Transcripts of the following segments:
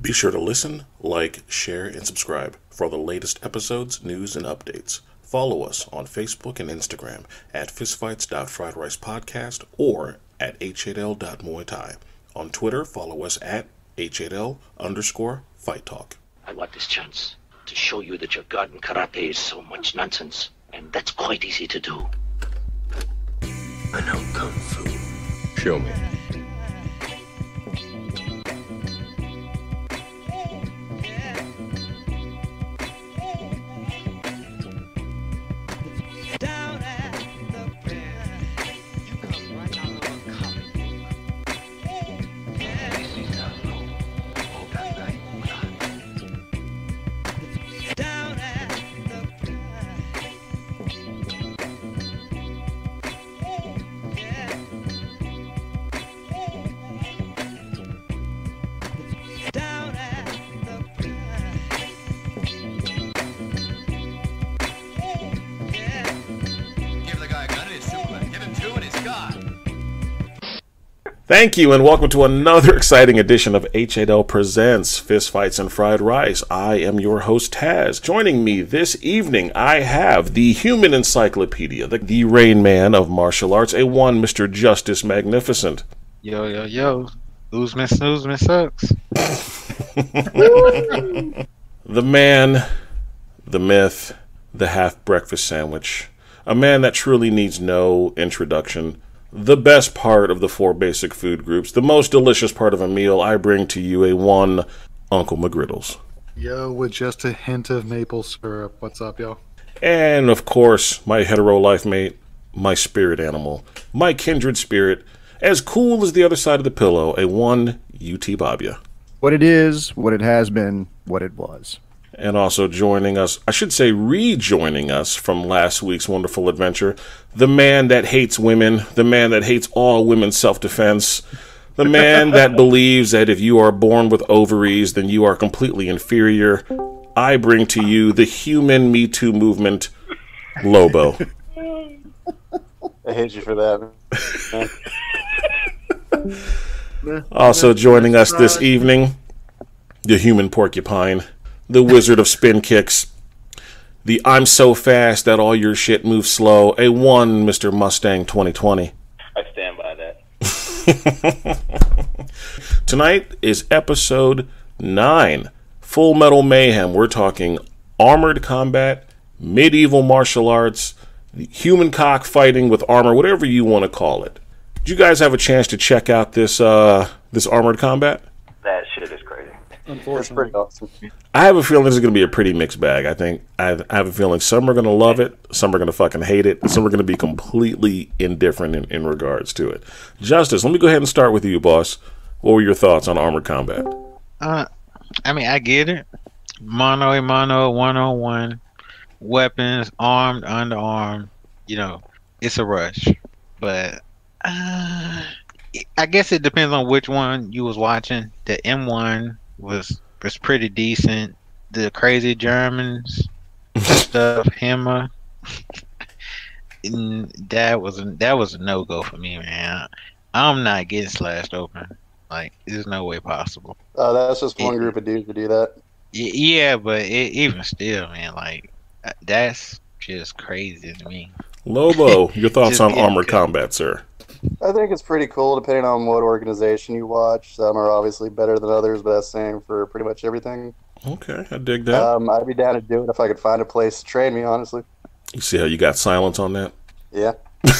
Be sure to listen, like, share, and subscribe for all the latest episodes, news, and updates. Follow us on Facebook and Instagram at fistfights.friedricepodcast or at H8L.Muay Thai. On Twitter, follow us at H8L_Fight Talk. I want this chance to show you that your garden karate is so much nonsense, and that's quite easy to do. I know Kung Fu. Show me. Thank you, and welcome to another exciting edition of H8L Presents Fist Fights and Fried Rice. I am your host, Taz. Joining me this evening, I have the human encyclopedia, the Rain Man of martial arts, a one Mr. Justice Magnificent. Yo, yo, yo. Oozman sucks. The man, the myth, the half-breakfast sandwich. A man that truly needs no introduction. The best part of the four basic food groups, the most delicious part of a meal, I bring to you a one Uncle McGriddles. Yo, with just a hint of maple syrup. What's up, yo? And, of course, my hetero life mate, my spirit animal, my kindred spirit, as cool as the other side of the pillow, a one UTBABYA. What it is, what it has been, what it was. And also joining us, I should say rejoining us from last week's wonderful adventure, the man that hates women, the man that hates all women's self-defense, the man that believes that if you are born with ovaries, then you are completely inferior. I bring to you the human Me Too movement, Lobo. I hate you for that, man. Also joining us this evening, the human porcupine, the wizard of spin kicks, the I'm so fast that all your shit moves slow, a one Mr. Mustang 2020. I stand by that. Tonight is episode 9, Full Metal Mayhem. We're talking armored combat, medieval martial arts, human cockfighting with armor, whatever you want to call it. Did you guys have a chance to check out this armored combat? That shit is crazy. Unfortunately. It's pretty awesome. I have a feeling this is going to be a pretty mixed bag. I have a feeling some are going to love it, some are going to fucking hate it, some are going to be completely indifferent in regards to it. Justice, let me go ahead and start with you, boss. What were your thoughts on armored combat? I mean, I get it. Mono a mono, one-on-one, weapons, armed, underarmed. You know, it's a rush. But I guess it depends on which one you was watching. The M1 was pretty decent. The crazy Germans stuff, Hammer, that was a no-go for me, man. I'm not getting slashed open. Like, there's no way possible. That's just one group of dudes to do that. Yeah, but even still, man, like, that's just crazy to me. Lobo, your thoughts on armored combat, sir? I think it's pretty cool depending on what organization you watch. Some are obviously better than others, but that's the same for pretty much everything. Okay, I dig that. I'd be down to do it if I could find a place to train me, honestly. You see how you got silence on that? Yeah.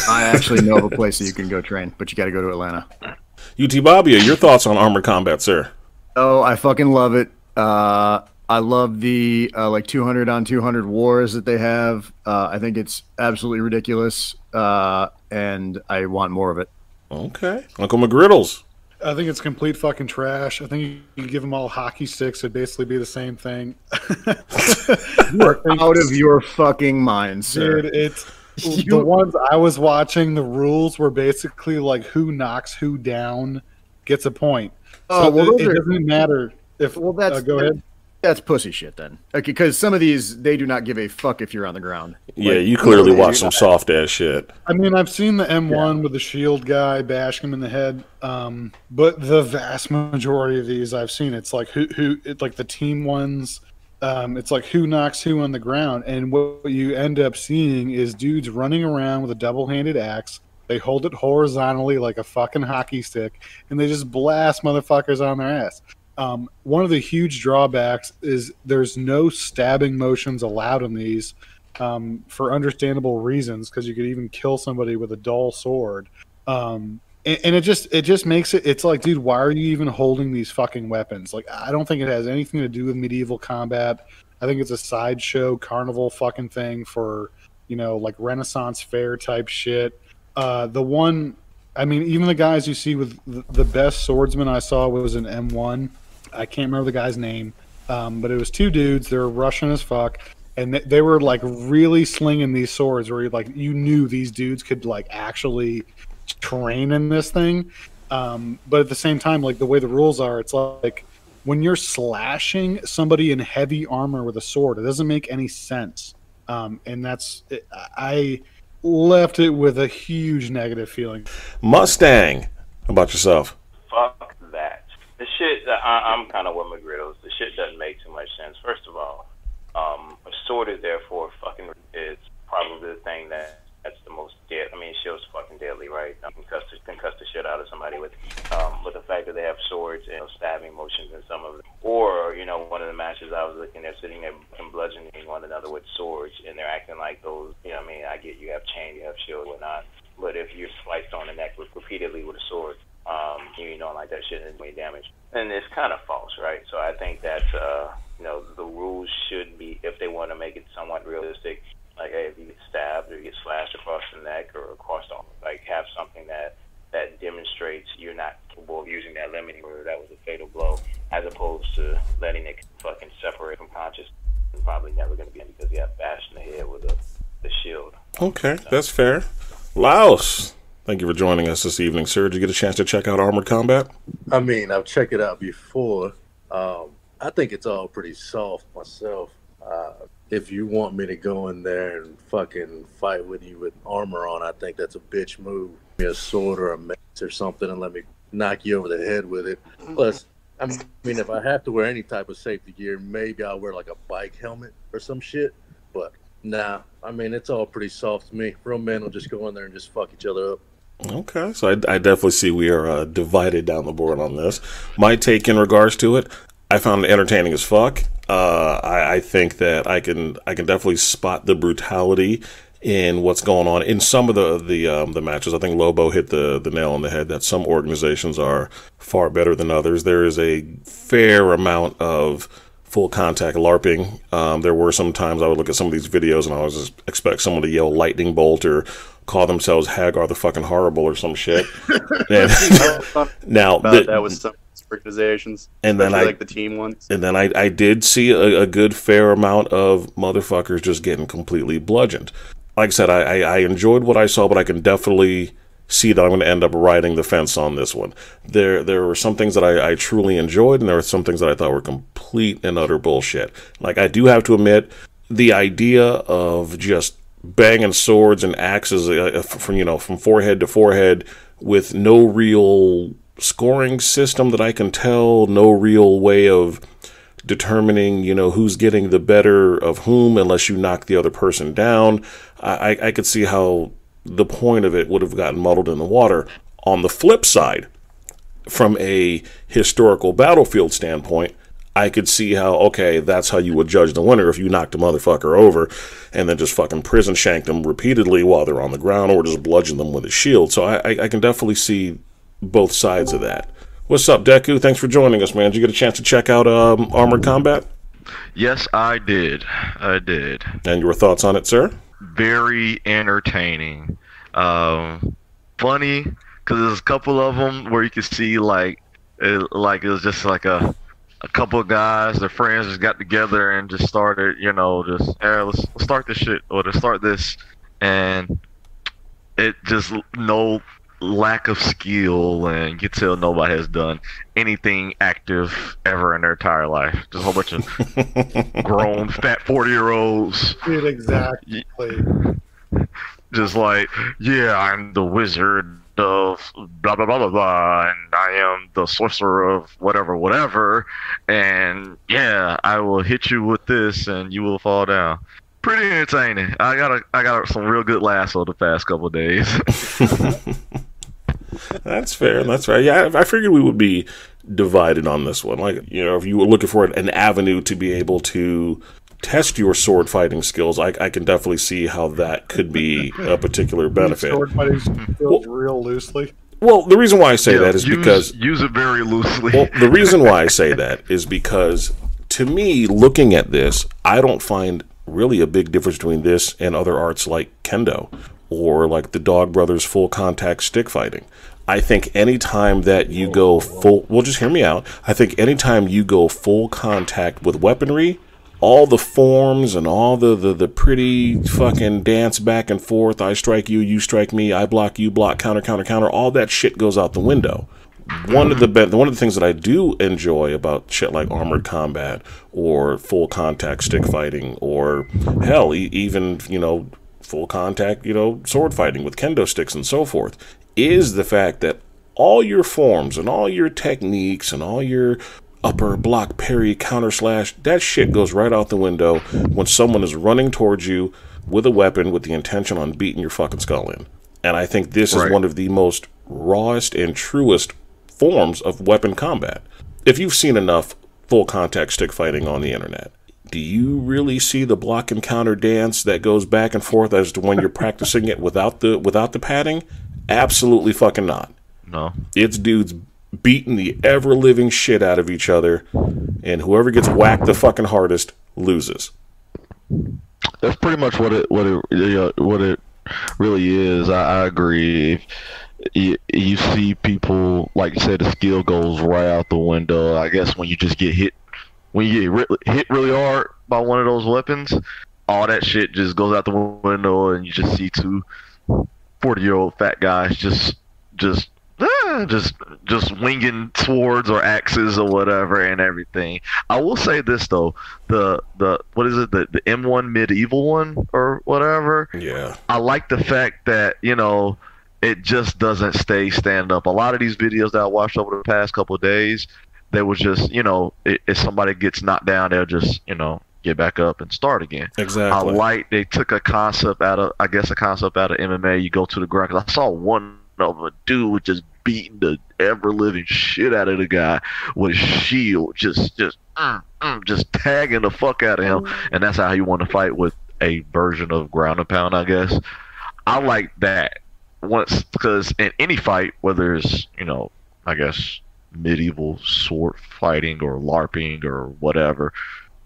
I actually know of a place that you can go train, but you got to go to Atlanta. UTBABYA, your thoughts on armored combat, sir? Oh, I fucking love it. I love the like 200 on 200 wars that they have. I think it's absolutely ridiculous, and I want more of it. Okay, Uncle McGriddles. I think it's complete fucking trash. I think you give them all hockey sticks, it'd basically be the same thing. You are out of your fucking mind, sir. Dude, it's the ones I was watching, the rules were basically like who knocks who down gets a point. Oh, So well, it doesn't matter if well, that's go ahead. That's pussy shit then. Okay, because some of these, they do not give a fuck if you're on the ground. Yeah, you clearly watch some soft ass shit. I mean, I've seen the M1 with the shield guy bashing him in the head, but the vast majority of these I've seen, it's like it's the team ones. It's like who knocks who on the ground, and what you end up seeing is dudes running around with a double-handed axe. They hold it horizontally like a fucking hockey stick, and they just blast motherfuckers on their ass. One of the huge drawbacks is there's no stabbing motions allowed in these for understandable reasons, because you could even kill somebody with a dull sword. And it just makes it's like, dude, why are you even holding these fucking weapons? Like, I don't think it has anything to do with medieval combat. I think it's a sideshow carnival fucking thing for, like Renaissance fair type shit. Even the guys you see with the best swordsman I saw was an M1. I can't remember the guy's name, but it was two dudes. They were Russian as fuck, and they were like really slinging these swords where you knew these dudes could like actually train in this thing. But at the same time, like the way the rules are, it's like when you're slashing somebody in heavy armor with a sword, it doesn't make any sense. And I left it with a huge negative feeling. Mustang, how about yourself? Fuck that. The shit, I'm kind of with McGriddles. The shit doesn't make too much sense. First of all, a sword is therefore fucking, it's probably the thing that's the most dead. I mean, it shows fucking deadly, right? Can cuss the shit out of somebody with the fact that they have swords and stabbing motions in some of them. Or, one of the matches I was looking at, sitting there and bludgeoning one another with swords, and they're acting like those, I get you have chain, you have shield, whatnot. But if you're sliced on the neck repeatedly with a sword, like that shit isn't doing damage. And it's kind of false, right? So I think that, the rules should be, if they want to make it somewhat realistic, like, hey, if you get stabbed or you get slashed across the neck or across the arm, like, have something that demonstrates you're not capable of using that limiting word, that was a fatal blow, as opposed to letting it fucking separate from conscious. And probably never going to be because you have bashed in the head with the shield. Okay, that's fair. Laos, thank you for joining us this evening, sir. Did you get a chance to check out Armored Combat? I mean, I've checked it out before. I think it's all pretty soft myself. If you want me to go in there and fucking fight with you with armor on, I think that's a bitch move. Give me a sword or a mace or something and let me knock you over the head with it. Plus, I mean, if I have to wear any type of safety gear, maybe I'll wear like a bike helmet or some shit. But nah, I mean, it's all pretty soft to me. Real men will just go in there and just fuck each other up. Okay, so I definitely see we are divided down the board on this. My take in regards to it, I found it entertaining as fuck. I think that I can definitely spot the brutality in what's going on in some of the matches. I think Lobo hit the nail on the head that some organizations are far better than others. There is a fair amount of full contact LARPing. There were some times I would look at some of these videos and I would just expect someone to yell lightning bolt or call themselves Hagar the fucking horrible or some shit. Now that was some organizations, and then like the team ones. And then I did see a good fair amount of motherfuckers just getting completely bludgeoned. Like I said, I enjoyed what I saw, but I can definitely see that I'm going to end up riding the fence on this one. There were some things that I truly enjoyed, and there were some things that I thought were complete and utter bullshit. Like, I do have to admit, the idea of just banging swords and axes from forehead to forehead with no real scoring system that I can tell, no real way of determining, who's getting the better of whom unless you knock the other person down. I could see how the point of it would have gotten muddled in the water. On the flip side, from a historical battlefield standpoint, I could see how, okay, that's how you would judge the winner if you knocked a motherfucker over and then just fucking prison shanked them repeatedly while they're on the ground or just bludgeon them with a shield. So I can definitely see both sides of that. What's up, Deku? Thanks for joining us, man. Did you get a chance to check out Armored Combat? Yes, I did. And your thoughts on it, sir? Very entertaining. Funny, because there's a couple of them where you can see, it was just like a couple of guys, their friends just got together and just started, let's start this shit, or to start this, and it just lack of skill, and you can tell nobody has done anything active ever in their entire life. Just a whole bunch of grown, fat 40-year-olds. Dude, exactly. Just like, yeah, I'm the wizard of blah blah blah blah blah, and I am the sorcerer of whatever whatever, and yeah, I will hit you with this, and you will fall down. Pretty entertaining. I got some real good laughs over the past couple of days. That's fair. That's right. Yeah, I figured we would be divided on this one. Like, you know, if you were looking for an avenue to be able to test your sword fighting skills, I can definitely see how that could be a particular benefit. Sword fighting skills real loosely. Well, the reason why I say that is because use it very loosely. Well, the reason why I say that is because to me, looking at this, I don't find really a big difference between this and other arts like kendo or like the Dog Brothers full contact stick fighting. I think anytime that you go full, well, just hear me out. I think anytime you go full contact with weaponry, all the forms and all the pretty fucking dance back and forth, I strike you, you strike me, I block, you block, counter, counter, counter, all that shit goes out the window. One of the things that I do enjoy about shit like armored combat or full contact stick fighting or hell, even, you know, full contact, you know, sword fighting with kendo sticks and so forth is the fact that all your forms and all your techniques and all your upper block parry counter slash, that shit goes right out the window when someone is running towards you with a weapon with the intention on beating your fucking skull in. And I think this is one of the most rawest and truest forms of weapon combat. If you've seen enough full contact stick fighting on the internet, do you really see the block and counter dance that goes back and forth as to when you're practicing it without the padding? Absolutely fucking not. No. It's dudes beating the ever-living shit out of each other, and whoever gets whacked the fucking hardest loses. That's pretty much what it really is. I agree. You see people, like you said, the skill goes right out the window. I guess when you just get hit, when you get hit really hard by one of those weapons, all that shit just goes out the window, and you just see two 40-year-old fat guys just winging swords or axes or whatever and everything. I will say this though, the what is it, the M1 medieval one or whatever? Yeah. I like the fact that, you know, it just doesn't stay stand up. A lot of these videos that I watched over the past couple of days, they was just, you know, if somebody gets knocked down, they'll just, you know, get back up and start again. Exactly. I like they took a concept out of MMA. You go to the ground, because I saw one of a dude just beating the ever-living shit out of the guy with his shield, just tagging the fuck out of him, and that's how you want to fight with a version of ground and pound, I guess. I like that once, because in any fight, whether it's, you know, I guess medieval sword fighting or LARPing or whatever,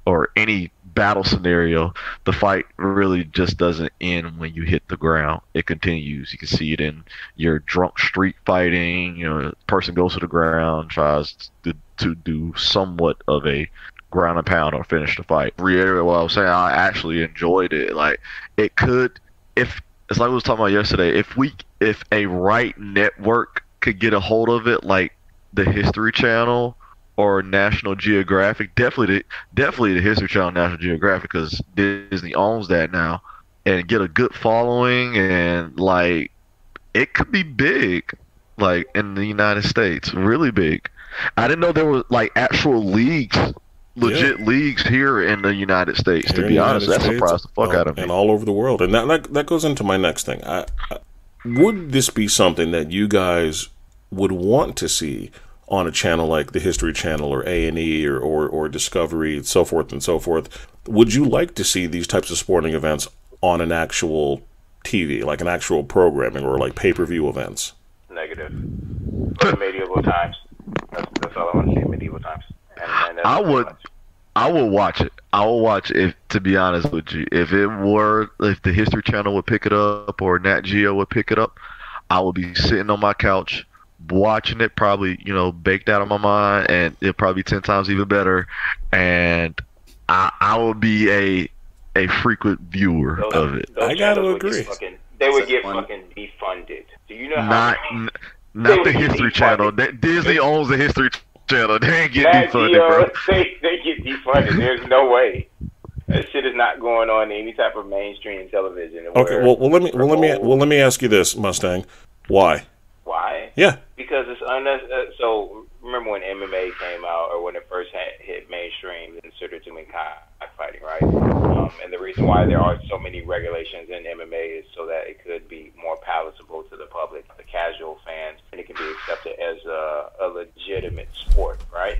or any battle scenario, the fight really just doesn't end when you hit the ground. It continues. You can see it in your drunk street fighting. You know, a person goes to the ground, tries to do somewhat of a ground and pound or finish the fight. Reiterate what I was saying, I actually enjoyed it. Like, it could, if it's like we was talking about yesterday, if a right network could get a hold of it, like the History Channel or National Geographic, definitely the History Channel, National Geographic, because Disney owns that now, and get a good following, and like it could be big, like in the United States, really big. I didn't know there were like actual leagues, legit leagues here in the United States. To be honest, that surprised the fuck out of me. And all over the world, and that goes into my next thing. Would this be something that you guys would want to see on a channel like the History Channel or A&E or Discovery, so forth and so forth? Would you like to see these types of sporting events on an actual TV, like an actual programming, or like pay-per-view events? Negative. But medieval times. That's all I want to see, medieval times. And I would watch it. I will watch it, to be honest with you. If the History Channel would pick it up or Nat Geo would pick it up, I would be sitting on my couch watching it, probably, you know, baked out of my mind, and it'd probably be 10 times even better, and I would be a frequent viewer of it. I gotta agree. they would get one. fucking defunded. Do you know Not how? not the They would History get Channel. defunded. Disney owns the History Channel. They ain't get That defunded, deal, bro. they get defunded. There's no way. That shit is not going on any type of mainstream television. Okay, well let me ask you this, Mustang. Why? Why? Yeah. Because it's unnecessary. So remember when MMA came out, or when it first hit mainstream, they considered to be cockfighting, right? And the reason why there are so many regulations in MMA is so that it could be more palatable to the public, the casual fans, and it can be accepted as a legitimate sport, right?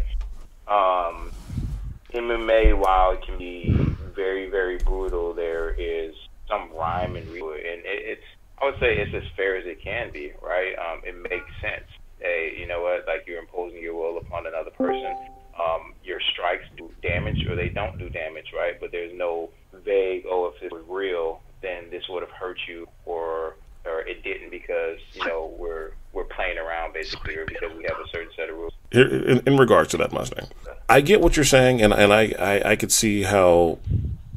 MMA, while it can be very, very brutal, there is some rhyme and reason, and it's, I would say it's as fair as it can be, right? It makes sense. Hey, you know what? Like, you're imposing your will upon another person. Your strikes do damage or they don't do damage, right? But there's no vague, oh, if it was real, then this would have hurt you, or it didn't because, you know, we're playing around basically, or because we have a certain set of rules. In regards to that, Mustang, I get what you're saying, and I could see how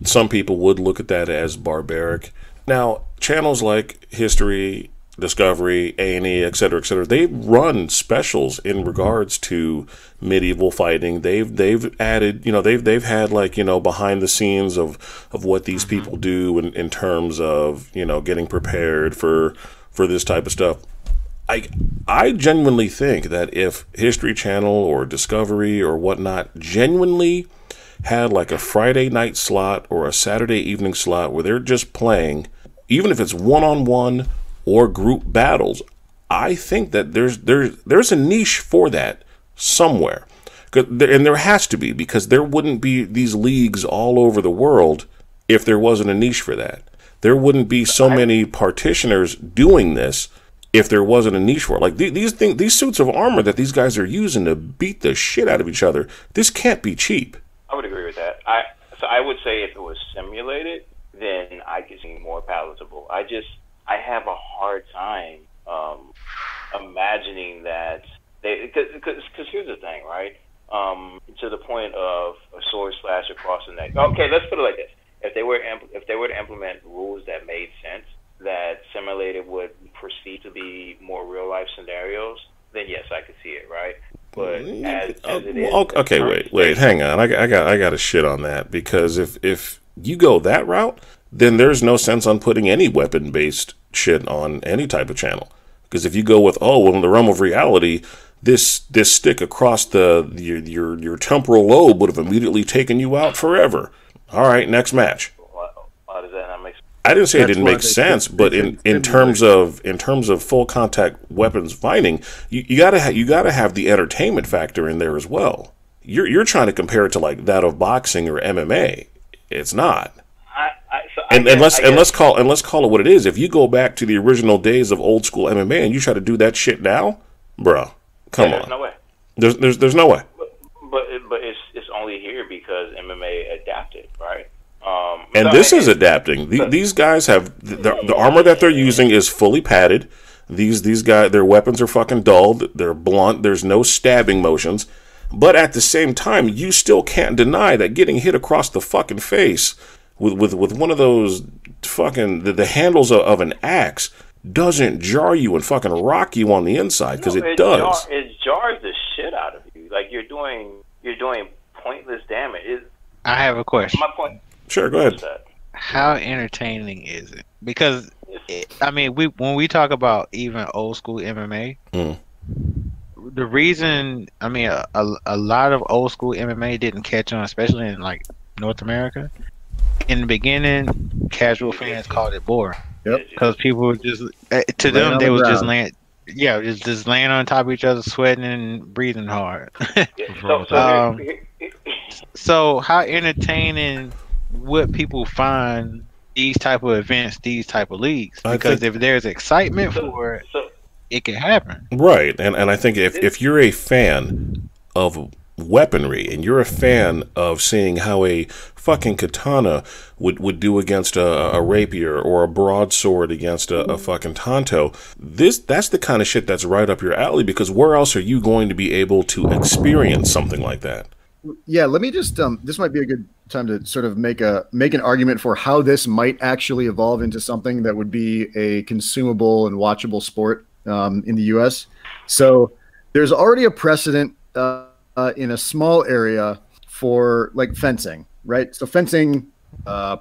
some people would look at that as barbaric. Now, channels like History, Discovery, A&E, et cetera, they run specials in regards to medieval fighting. They've added, you know, they've had, like, you know, behind the scenes of what these people do in terms of, you know, getting prepared for this type of stuff. I genuinely think that if History Channel or Discovery or whatnot genuinely had like a Friday night slot or a Saturday evening slot where they're just playing, even if it's one-on-one or group battles, I think that there's a niche for that somewhere. And there has to be, because there wouldn't be these leagues all over the world if there wasn't a niche for that. There wouldn't be so many partitioners doing this if there wasn't a niche for it. Like these suits of armor that these guys are using to beat the shit out of each other, this can't be cheap. I would agree with that. So I would say if it was simulated, then I could see more palatable. I have a hard time imagining that because here's the thing, right? To the point of a sword slash across the neck. Okay, let's put it like this: if they were to implement rules that made sense, that simulated would proceed to be more real life scenarios, then yes, I could see it, right? But as it is, okay, wait, hang on. I got to shit on that, because if you go that route, then there's no sense on putting any weapon based shit on any type of channel. Because if you go with, oh, well, in the realm of reality, this stick across your temporal lobe would have immediately taken you out forever. All right, next match. Why does that not make sense? I didn't say it didn't make sense, but in terms of full contact weapons fighting, you gotta have the entertainment factor in there as well. You're trying to compare it to like that of boxing or MMA. It's not. Let's call it what it is. If you go back to the original days of old school MMA and you try to do that shit now, bro, come on. There's no way. There's no way. But it's only here because MMA adapted, right? And this is adapting. These guys have the armor that they're using is fully padded. These guys, their weapons are fucking dulled. They're blunt. There's no stabbing motions. But at the same time, you still can't deny that getting hit across the fucking face with one of those fucking the handles of an axe doesn't jar you and fucking rock you on the inside, because it does. It jars the shit out of you. Like you're doing pointless damage. I have a question. My point. Sure, go ahead. How entertaining is it? Because when we talk about even old school MMA, the reason a lot of old school MMA didn't catch on, especially in like North America. In the beginning, casual fans called it boring. Yep. Because people were just to them they was just laying, just laying on top of each other, sweating and breathing hard. So how entertaining would people find these type of events, these type of leagues? Because if there's excitement for it, it can happen. Right, and I think if you're a fan of weaponry and you're a fan of seeing how a fucking katana would do against a rapier, or a broadsword against a fucking tanto, that's the kind of shit that's right up your alley, because where else are you going to be able to experience something like that? Yeah, let me just this might be a good time to sort of make an argument for how this might actually evolve into something that would be a consumable and watchable sport in the U.S. So there's already a precedent in a small area for like fencing, right? So fencing,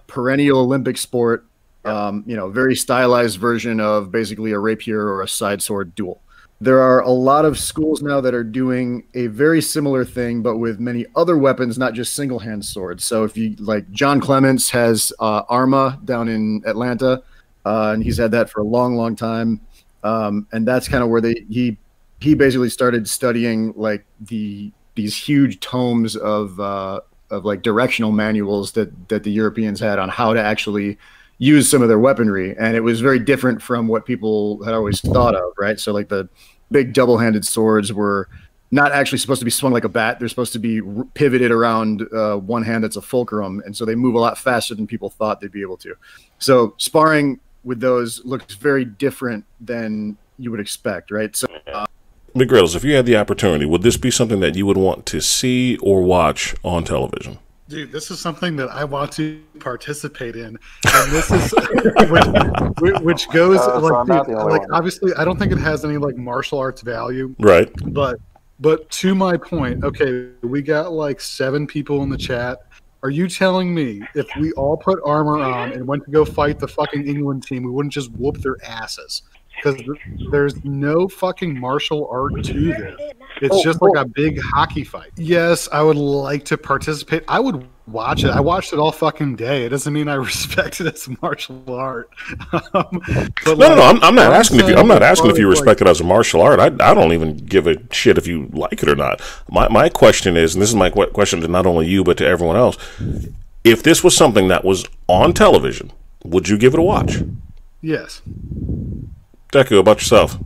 perennial Olympic sport, very stylized version of basically a rapier or a side sword duel. There are a lot of schools now that are doing a very similar thing, but with many other weapons, not just single-hand swords. So if you like, John Clements has Arma down in Atlanta, and he's had that for a long, long time. And that's kind of where he basically started studying like these huge tomes of like directional manuals that the Europeans had on how to actually use some of their weaponry, and it was very different from what people had always thought of, right? So like the big double-handed swords were not actually supposed to be swung like a bat. They're supposed to be pivoted around one hand that's a fulcrum, and so they move a lot faster than people thought they'd be able to. So sparring with those looks very different than you would expect, right? So McGriddles, if you had the opportunity, would this be something that you would want to see or watch on television? Dude, this is something that I want to participate in, and this is which goes like obviously I don't think it has any like martial arts value, right? But to my point, okay, we got like 7 people in the chat. Are you telling me if we all put armor on and went to go fight the fucking England team, we wouldn't just whoop their asses? Because there's no fucking martial art to this. It's just like a big hockey fight. Yes, I would like to participate. I would watch it. I watched it all fucking day. It doesn't mean I respect it as martial art. No. I'm not asking if you. I'm not asking if you respect it as a martial art. I don't even give a shit if you like it or not. My question is, and this is my question to not only you but to everyone else: if this was something that was on television, would you give it a watch? Yes. Deku, about yourself?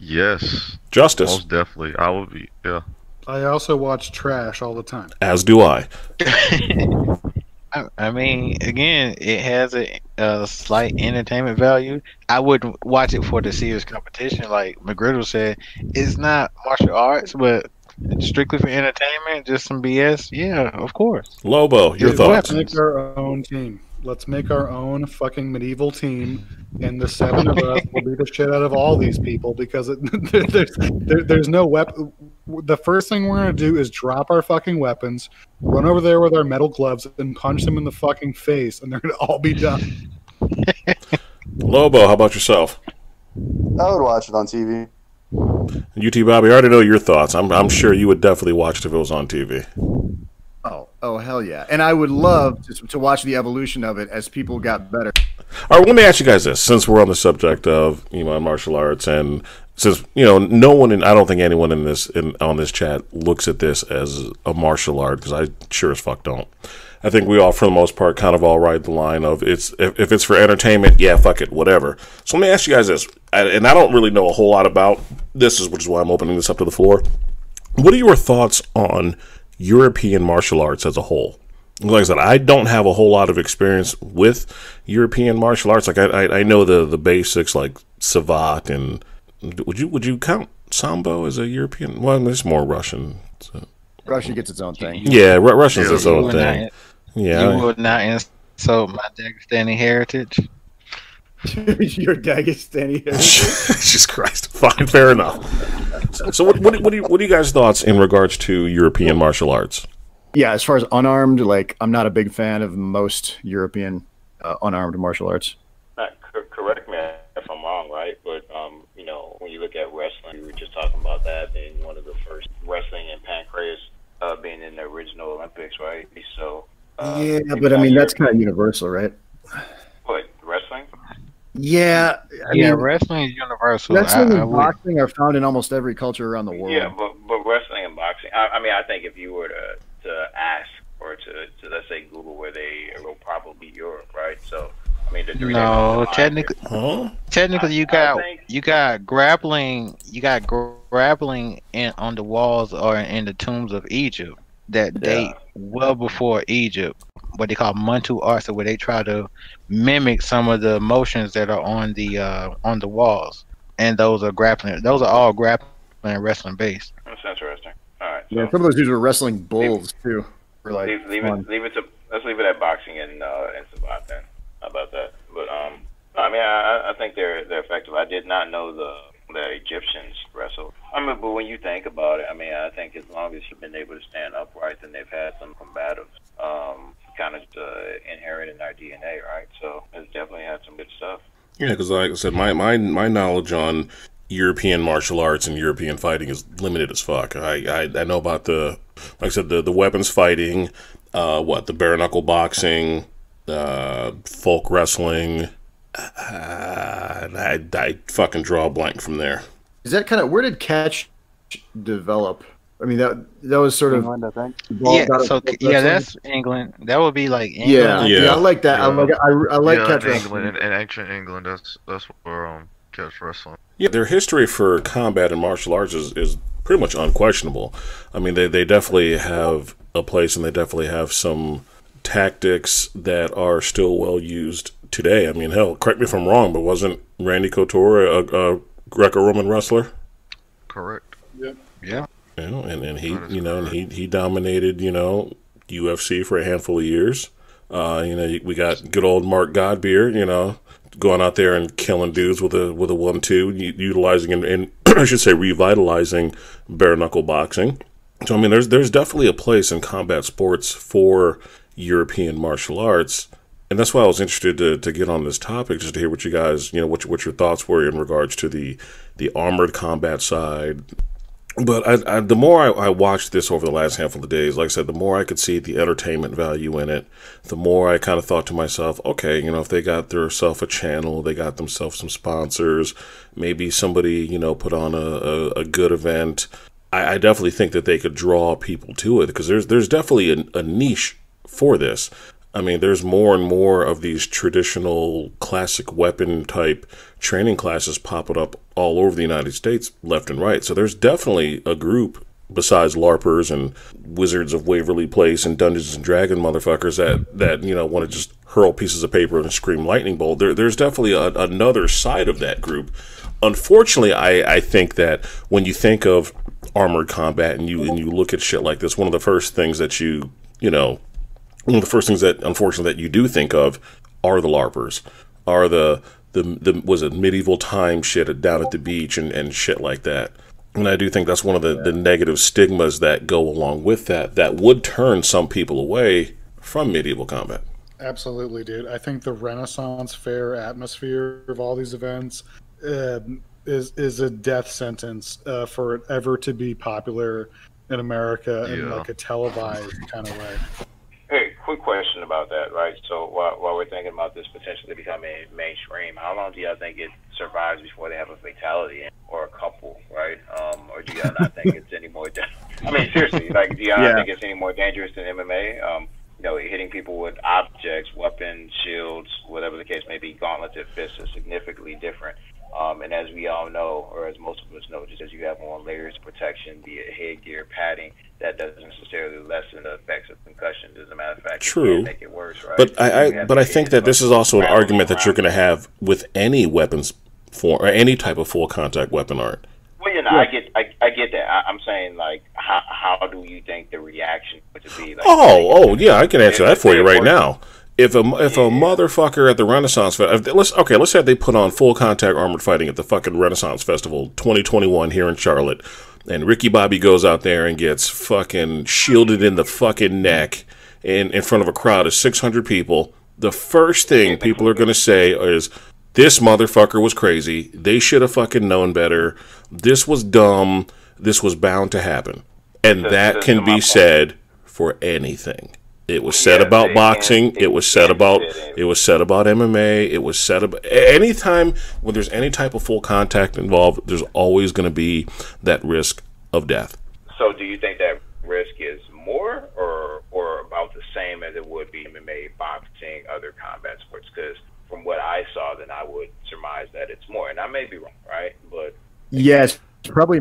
Yes. Justice? Most definitely. I would be, yeah. I also watch trash all the time. As do I. I mean, again, it has a slight entertainment value. I wouldn't watch it for the serious competition. Like McGriddles said, it's not martial arts, but strictly for entertainment, just some BS. Yeah, of course. Lobo, your thoughts? Let's make our own team. Let's make our own fucking medieval team, and the 7 of us will beat the shit out of all these people because there's no weapon. The first thing we're going to do is drop our fucking weapons, run over there with our metal gloves, and punch them in the fucking face, and they're going to all be done. Lobo, how about yourself? I would watch it on TV. UTBABYA, I already know your thoughts. I'm sure you would definitely watch it if it was on TV. Oh, hell yeah. And I would love to watch the evolution of it as people got better. All right, let me ask you guys this, since we're on the subject of martial arts, and since no one, I don't think anyone on this chat looks at this as a martial art, because I sure as fuck don't. I think we all, for the most part, kind of all ride the line of if it's for entertainment, yeah, fuck it, whatever. So let me ask you guys this, and I don't really know a whole lot about this, which is why I'm opening this up to the floor. What are your thoughts on European martial arts as a whole? Like I said, I don't have a whole lot of experience with European martial arts. Like I know the basics, like Savate, and would you count Sambo as a European? Well, it's more Russian. So. Russia gets its own thing. Yeah, Russia's its own thing. Yeah, you would not insult my Dagestani heritage. Your Dagestani heritage. Jesus Christ! Fine, fair enough. So what are you guys' thoughts in regards to European martial arts? Yeah, as far as unarmed, like I'm not a big fan of most European unarmed martial arts. Correct me if I'm wrong, right? But when you look at wrestling, we were just talking about that being one of the first wrestling and pancreas being in the original Olympics, right? So yeah, but I mean that's kind of universal, right? What, wrestling? Yeah, I mean, wrestling is universal. Wrestling and boxing are found in almost every culture around the world. Yeah, but wrestling and boxing. I mean, I think if you were to ask or to let's say Google where they will probably beat Europe, right? So I mean, technically, you got grappling on the walls or in the tombs of Egypt that date well before Egypt. What they call Muntu arts, where they try to mimic some of the motions that are on the walls, and those are grappling. Those are all grappling and wrestling based. That's interesting. All right. Yeah, some of those dudes were wrestling bulls too. like fun. Let's leave it at boxing and savant then. How about that? But I mean, I think they're effective. I did not know the Egyptians wrestle. I mean, but when you think about it, I mean, I think as long as you've been able to stand upright, then they've had some combatives. Kind of inherent in our DNA, right? So it's definitely had some good stuff. Yeah, because like I said, my knowledge on European martial arts and European fighting is limited as fuck. I know about like I said, the weapons fighting, the bare knuckle boxing, folk wrestling. I fucking draw a blank from there. Is that kind of where did catch develop? I mean that was sort of England, I think. That's England. That would be like England. Yeah, I like that. Yeah. I like catch in wrestling. England, in ancient England, that's where catch wrestling. Yeah, their history for combat and martial arts is pretty much unquestionable. I mean, they definitely have a place, and they definitely have some tactics that are still well used today. I mean, hell, correct me if I'm wrong, but wasn't Randy Couture a Greco-Roman wrestler? Correct. Yep. Yeah. You know, and he, you know, and he dominated, you know, UFC for a handful of years. You know, we got good old Mark Godbeer, you know, going out there and killing dudes with a 1-2, utilizing and I should say revitalizing bare knuckle boxing. So I mean, there's definitely a place in combat sports for European martial arts, and that's why I was interested to get on this topic, just to hear what you guys, you know, what your thoughts were in regards to the armored combat side. But the more I watched this over the last handful of days, like I said, the more I could see the entertainment value in it, the more I kind of thought to myself, okay, you know, if they got themselves a channel, they got themselves some sponsors, maybe somebody, you know, put on a good event, I definitely think that they could draw people to it, because there's definitely a niche for this. I mean, there's more and more of these traditional classic weapon type training classes popping up all over the United States, left and right. So there's definitely a group, besides LARPers and Wizards of Waverly Place and Dungeons and Dragons motherfuckers that you know, want to just hurl pieces of paper and scream lightning bolt. There's definitely another side of that group. Unfortunately, I think that when you think of armored combat and you look at shit like this, one of the first things that one of the first things that, unfortunately, that you do think of are the LARPers, are the was it medieval time shit down at the beach and shit like that. And I do think that's one of the negative stigmas that go along with that would turn some people away from medieval combat. Absolutely, dude. I think the Renaissance fair atmosphere of all these events is a death sentence for it ever to be popular in America in like a televised kind of way. Hey, quick question about that, right? So while we're thinking about this potentially becoming mainstream, how long do y'all think it survives before they have a fatality or a couple, right? Or do y'all not think it's any more? I mean, seriously, like, do y'all not think it's any more dangerous than MMA? You know, hitting people with objects, weapons, shields, whatever the case may be, gauntlets, fists is significantly different. And as we all know, or as most of us know, just as you have more layers of protection, be it headgear, padding, that doesn't necessarily lessen the effects of concussion. As a matter of fact, true, it can make it worse, right? But I think that this is also an argument that you're going to have with any weapons form or any type of full contact weapon art. Well, you know, I get that. I'm saying, like, how do you think the reaction would be? Like, yeah, I can answer that for you right now. If a motherfucker at the Renaissance Festival, let's say they put on full contact armored fighting at the fucking Renaissance Festival 2021 here in Charlotte, and Ricky Bobby goes out there and gets fucking shielded in the fucking neck in front of a crowd of 600 people, the first thing people are going to say is, this motherfucker was crazy, they should have fucking known better, this was dumb, this was bound to happen. And that can be said for anything. It was said about boxing. It was said about MMA. It was said about anytime when there's any type of full contact involved, there's always going to be that risk of death. So, do you think that risk is more or about the same as it would be MMA, boxing, other combat sports? Because from what I saw, then I would surmise that it's more, and I may be wrong, right? But yes. It's probably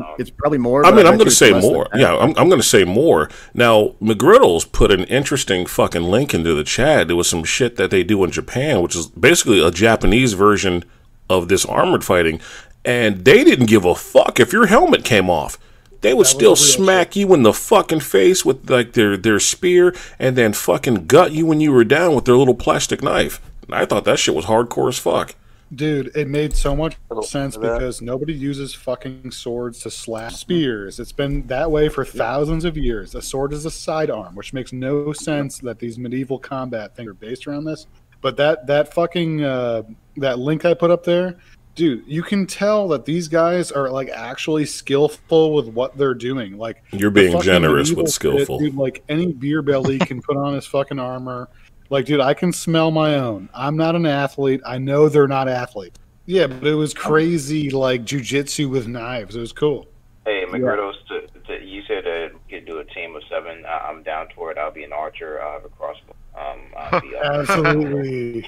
more. I mean, I'm going to say more. Yeah, I'm going to say more. Now, McGriddles put an interesting fucking link into the chat. There was some shit that they do in Japan, which is basically a Japanese version of this armored fighting, and they didn't give a fuck if your helmet came off. They would still smack you in the fucking face with like their spear and then fucking gut you when you were down with their little plastic knife. And I thought that shit was hardcore as fuck. Dude, it made so much sense because nobody uses fucking swords to slash spears. It's been that way for thousands of years. A sword is a sidearm, which makes no sense that these medieval combat things are based around this. But that fucking that link I put up there, dude, you can tell that these guys are like actually skillful with what they're doing. Like, you're being generous with skillful. Dude, like any beer belly can put on his fucking armor. Like, dude, I can smell my own. I'm not an athlete. I know they're not athletes. Yeah, but it was crazy, like jujitsu with knives. It was cool. Hey, McGriddles, you said you could do a team of 7. I'm down for it. I'll be an archer. I'll have a crossbow. I'll be, Absolutely.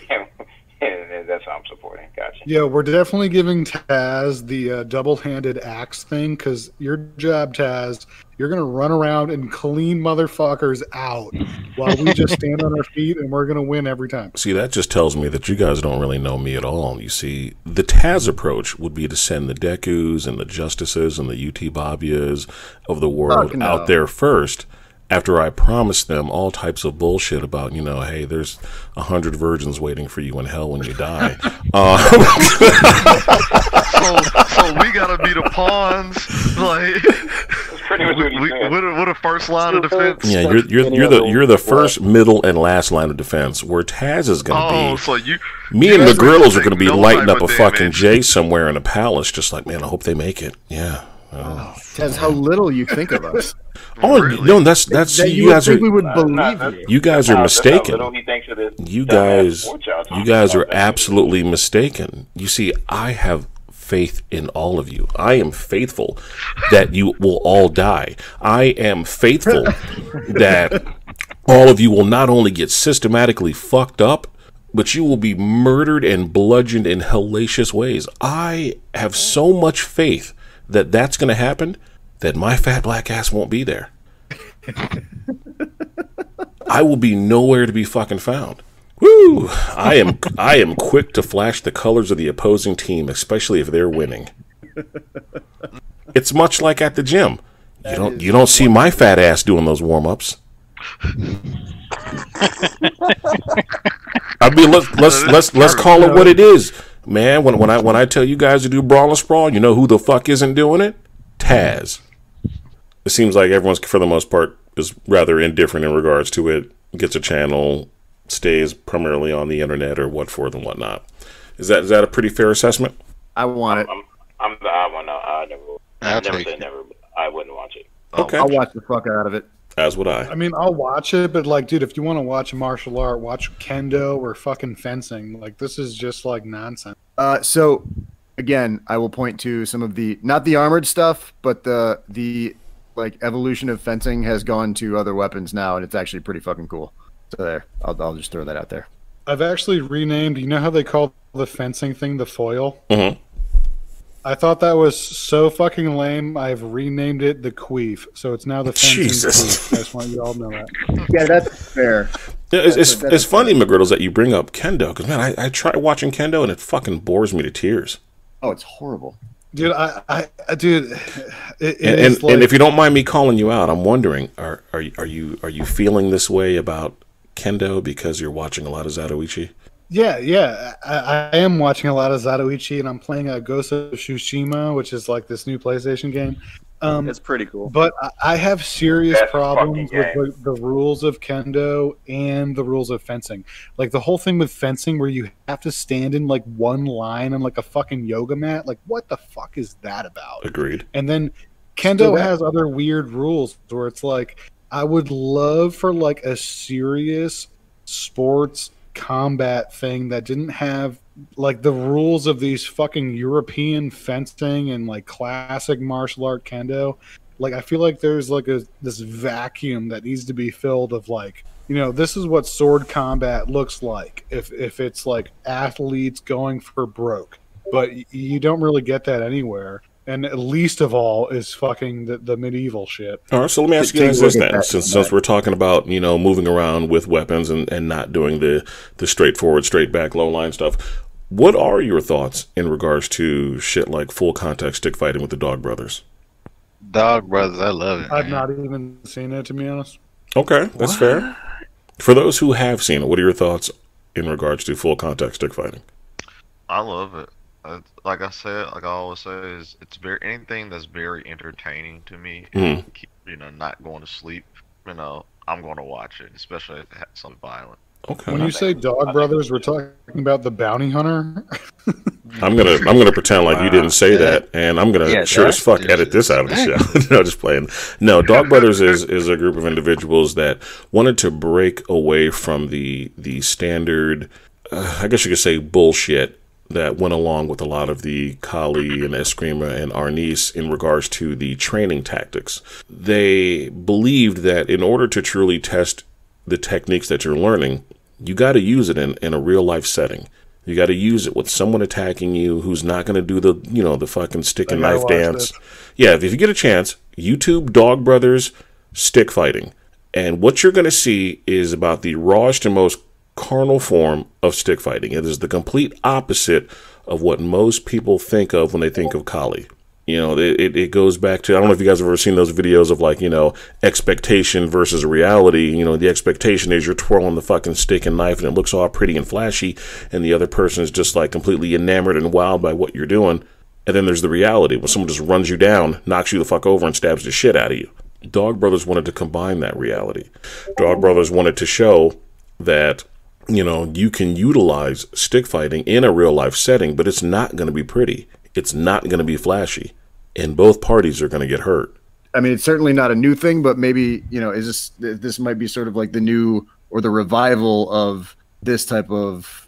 and that's how I'm supporting. Gotcha. Yeah, we're definitely giving Taz the double-handed axe thing because your job, Taz, you're going to run around and clean motherfuckers out while we just stand on our feet and we're going to win every time. See, that just tells me that you guys don't really know me at all. You see, the Taz approach would be to send the Dekus and the Justices and the UTBABYAs of the world out there first, after I promised them all types of bullshit about, you know, hey, there's 100 virgins waiting for you in hell when you die. So we gotta be the pawns. Like, pretty much what a first line of defense. Yeah, you're the first, middle, and last line of defense. Where Taz is gonna be. So me and McGriddles are gonna be lighting up a fucking J somewhere in a palace, just like, man, I hope they make it. Yeah. That's how little you think of us. Oh really? No, that's you guys are. We would believe you. You guys are mistaken. You guys are about absolutely mistaken. You see, I have faith in all of you. I am faithful that you will all die. I am faithful that all of you will not only get systematically fucked up, but you will be murdered and bludgeoned in hellacious ways. I have so much faith that that's going to happen, that my fat black ass won't be there. I will be nowhere to be fucking found. Woo! I am quick to flash the colors of the opposing team, especially if they're winning. It's much like at the gym. You don't see my fat ass doing those warm-ups. I mean, let's call it what it is. Man, when I tell you guys to do Brawl and Sprawl, you know who the fuck isn't doing it? Taz. It seems like everyone's, for the most part, is rather indifferent in regards to it. Gets a channel, stays primarily on the internet or what forth and whatnot. Is that a pretty fair assessment? I want it. I never say never, but I wouldn't watch it. Okay. I'll watch the fuck out of it. As would I. I mean, I'll watch it, but like, dude, if you want to watch a martial art, watch kendo or fucking fencing. Like, this is just like nonsense. So, again, I will point to some of the, not the armored stuff, but the like evolution of fencing has gone to other weapons now, and it's actually pretty fucking cool. So there, I'll just throw that out there. I've actually renamed. You know how they call the fencing thing the foil? Mm-hmm. I thought that was so fucking lame. I've renamed it the queef, so it's now the fencing queef. I just want you all to know that. Yeah, that's fair. Yeah, it's funny, McGriddles, that you bring up kendo, because man, I try watching kendo and it fucking bores me to tears. Oh, it's horrible, dude. Dude, and if you don't mind me calling you out, I'm wondering, are you feeling this way about kendo because you're watching a lot of Zatoichi? Yeah. I am watching a lot of Zatoichi, and I'm playing Ghost of Tsushima, which is like this new PlayStation game. It's pretty cool. But I have serious problems with the rules of kendo and the rules of fencing. Like the whole thing with fencing where you have to stand in like one line on like a fucking yoga mat. Like, what the fuck is that about? Agreed. And then kendo has other weird rules where it's like, I would love for like a serious sports combat thing that didn't have like the rules of these fucking European fencing and like classic martial art kendo. Like, I feel like there's like this vacuum that needs to be filled of like, you know, this is what sword combat looks like if it's like athletes going for broke, but you don't really get that anywhere. And least of all is fucking the medieval shit. All right, so let me ask you guys this then, since we're talking about, you know, moving around with weapons and not doing the straightforward, straight back, low line stuff. What are your thoughts in regards to shit like full contact stick fighting with the Dog Brothers? Dog Brothers, I love it. I've man. not even seen it, to be honest. Okay, that's fair. For those who have seen it, what are your thoughts in regards to full contact stick fighting? I love it. Like I said, like I always say, is it's very anything that's very entertaining to me. And keep, not going to sleep. I'm going to watch it, especially if it has something violent. Okay. When you say Dog Brothers, we're talking about the bounty hunter. I'm gonna pretend like you didn't say that, and I'm gonna sure as fuck edit this out of the show. No, just playing. No, Dog Brothers is a group of individuals that wanted to break away from the standard, I guess you could say, bullshit that went along with a lot of the Kali and Eskrima and Arnis in regards to the training tactics. They believed that in order to truly test the techniques that you're learning, you got to use it in a real life setting. You got to use it with someone attacking you who's not going to do the fucking stick and knife dance. Yeah, if you get a chance, YouTube Dog Brothers stick fighting. And what you're going to see is about the rawest and most carnal form of stick fighting. It is the complete opposite of what most people think of when they think of Kali. It goes back to, I don't know if you guys have ever seen those videos of like, expectation versus reality. The expectation is you're twirling the fucking stick and knife and it looks all pretty and flashy, and the other person is just like completely enamored and wowed by what you're doing. And then there's the reality when someone just runs you down, knocks you the fuck over, and stabs the shit out of you. Dog Brothers wanted to combine that reality. Dog Brothers wanted to show that, you can utilize stick fighting in a real life setting, but it's not going to be pretty. It's not going to be flashy. And both parties are going to get hurt. I mean, it's certainly not a new thing, but maybe, this might be sort of like the new or the revival of this type of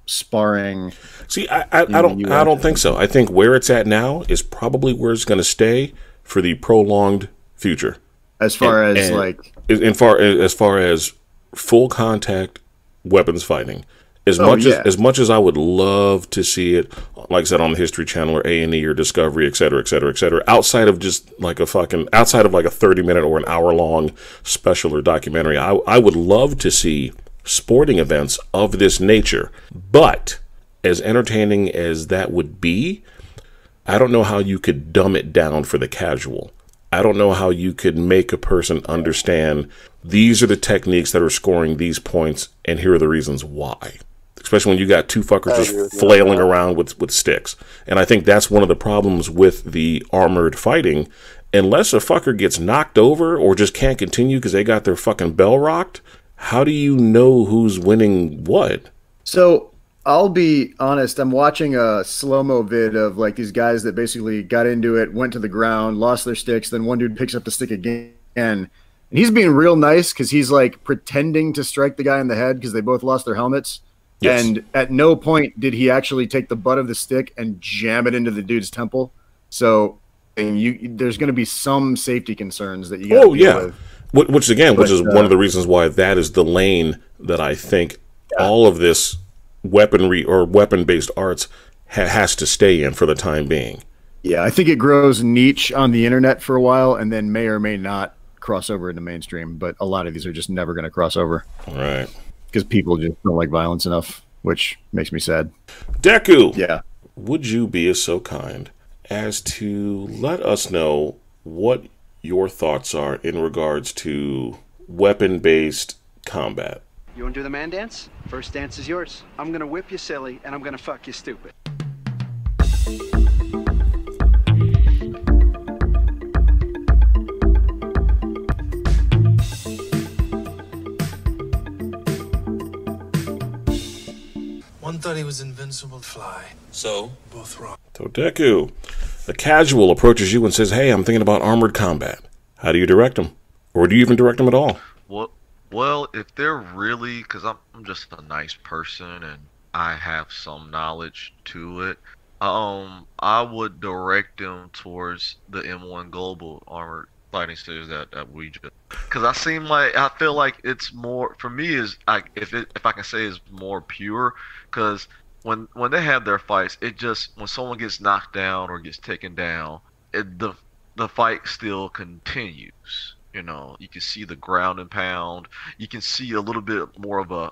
sparring. See, I don't think so. I think where it's at now is probably where it's going to stay for the prolonged future. As far as far as full contact weapons fighting. As much as I would love to see it, like I said, on the History Channel or A&E or Discovery, et cetera, et cetera, et cetera, outside of like a 30-minute or an hour-long special or documentary, I would love to see sporting events of this nature. But as entertaining as that would be, I don't know how you could dumb it down for the casual. I don't know how you could make a person understand these are the techniques that are scoring these points, and here are the reasons why. Especially when you got two fuckers just flailing around with sticks. And I think that's one of the problems with the armored fighting. Unless a fucker gets knocked over or just can't continue because they got their fucking bell rocked, how do you know who's winning what? So I'll be honest, I'm watching a slow-mo vid of like these guys that basically got into it, went to the ground, lost their sticks, then one dude picks up the stick again. And he's being real nice because he's like pretending to strike the guy in the head because they both lost their helmets. Yes. And at no point did he actually take the butt of the stick and jam it into the dude's temple. So there's going to be some safety concerns that you got to deal with. Which is one of the reasons why that is the lane that I think all of this weaponry or weapon-based arts has to stay in for the time being. Yeah, I think it grows niche on the internet for a while and then may or may not cross over into mainstream. But a lot of these are just never going to cross over. All right. Because people just don't like violence enough, which makes me sad. Deku! Yeah. Would you be so kind as to let us know what your thoughts are in regards to weapon-based combat? You want to do the man dance? First dance is yours. I'm going to whip you silly, and I'm going to fuck you stupid. One thought he was invincible to fly. So? Both wrong. So Deku, the casual approaches you and says, hey, I'm thinking about armored combat. How do you direct them? Or do you even direct them at all? Well, if they're really, because I'm just a nice person and I have some knowledge to it, I would direct them towards the M1 Global Armored Fighting Series that we just, because I feel like it's more, for me, is if I can say it's more pure, because when they have their fights, it just, when someone gets knocked down or gets taken down, the fight still continues. You can see the ground and pound. You can see a little bit more of a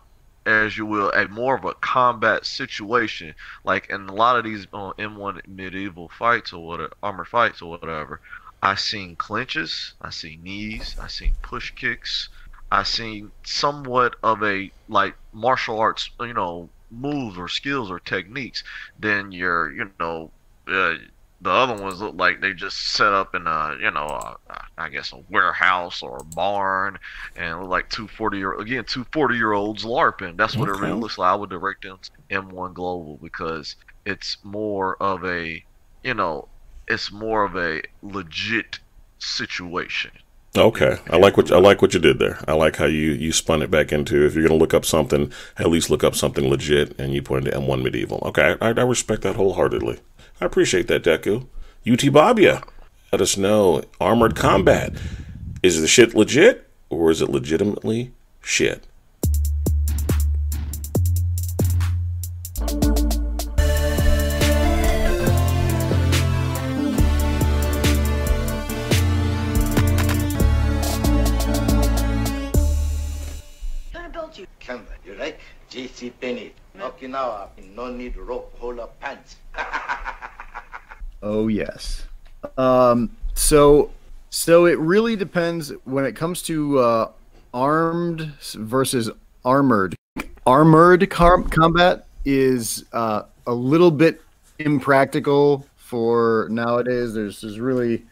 more of a combat situation. Like in a lot of these M1 medieval fights or whatever, armor fights or whatever, I seen clinches, I seen knees, I seen push kicks, I seen somewhat of a like martial arts, moves or skills or techniques. Then your, the other ones look like they just set up in I guess a warehouse or a barn, and look like two 40-year-olds LARPing. That's what it really looks like. I would direct them to M1 Global because it's more of a, legit situation. Okay, I like what you did there. I like how you spun it back into, if you're gonna look up something, at least look up something legit, and you put into M1 Medieval. Okay, I respect that wholeheartedly. I appreciate that, Deku. UTBABYA, let us know. Armored Combat, is the shit legit or is it legitimately shit? You're right. JC Penny. Okinawa, no need rope, hold up pants. Oh yes. So it really depends when it comes to armed versus armored. Armored combat is a little bit impractical for nowadays. There's really,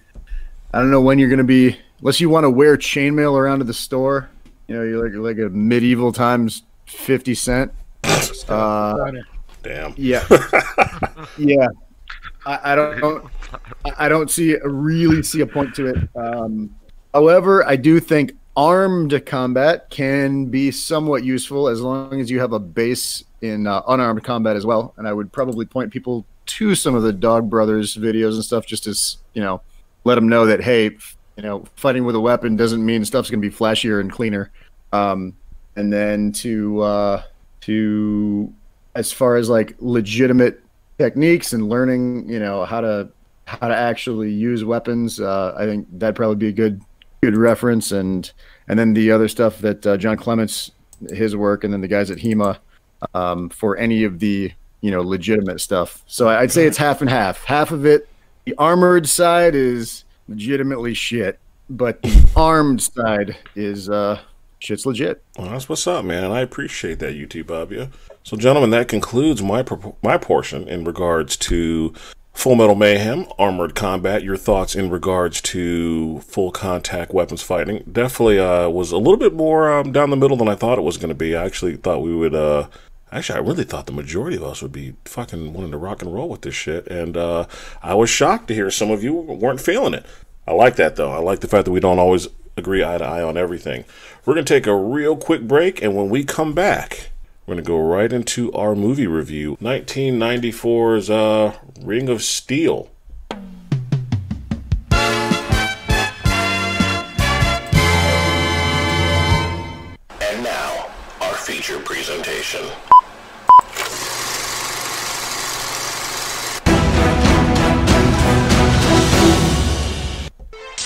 I don't know when you're going to be, unless you want to wear chainmail around to the store. You're like a medieval times 50 cent. Damn. Yeah. Yeah. I don't really see a point to it. However, I do think armed combat can be somewhat useful as long as you have a base in unarmed combat as well. And I would probably point people to some of the Dog Brothers videos and stuff, just as, let them know that, hey, fighting with a weapon doesn't mean stuff's going to be flashier and cleaner. And then to as far as like legitimate techniques and learning, how to actually use weapons, I think that'd probably be a good reference. And then the other stuff that John Clements, his work, and then the guys at HEMA for any of the legitimate stuff. So I'd say it's half and half. Half of it, the armored side is legitimately shit, but the armed side is shit's legit. Well, that's what's up, man. I appreciate that, UTBABYA. So, gentlemen, that concludes my portion in regards to Full Metal Mayhem, Armored Combat. Your thoughts in regards to full contact weapons fighting. Definitely was a little bit more down the middle than I thought it was going to be. I actually thought we would... Actually, I really thought the majority of us would be fucking wanting to rock and roll with this shit. And I was shocked to hear some of you weren't feeling it. I like that, though. I like the fact that we don't always agree eye to eye on everything. We're going to take a real quick break, and when we come back, we're going to go right into our movie review. 1994's Ring of Steel. And now, our feature presentation.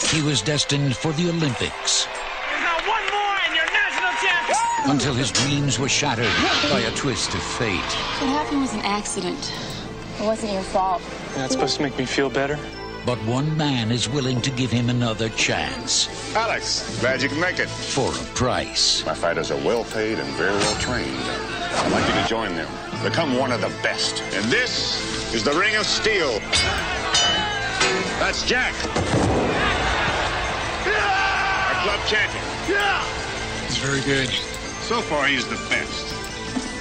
He was destined for the Olympics. There's not one more and you're national champion! Until his dreams were shattered by a twist of fate. What happened was an accident. It wasn't your fault. That's supposed to make me feel better? But one man is willing to give him another chance. Alex, glad you can make it. For a price. My fighters are well paid and very well trained. I'd like you to join them. Become one of the best. And this is the Ring of Steel. That's Jack. Our club champion. He's very good. So far, he's the best.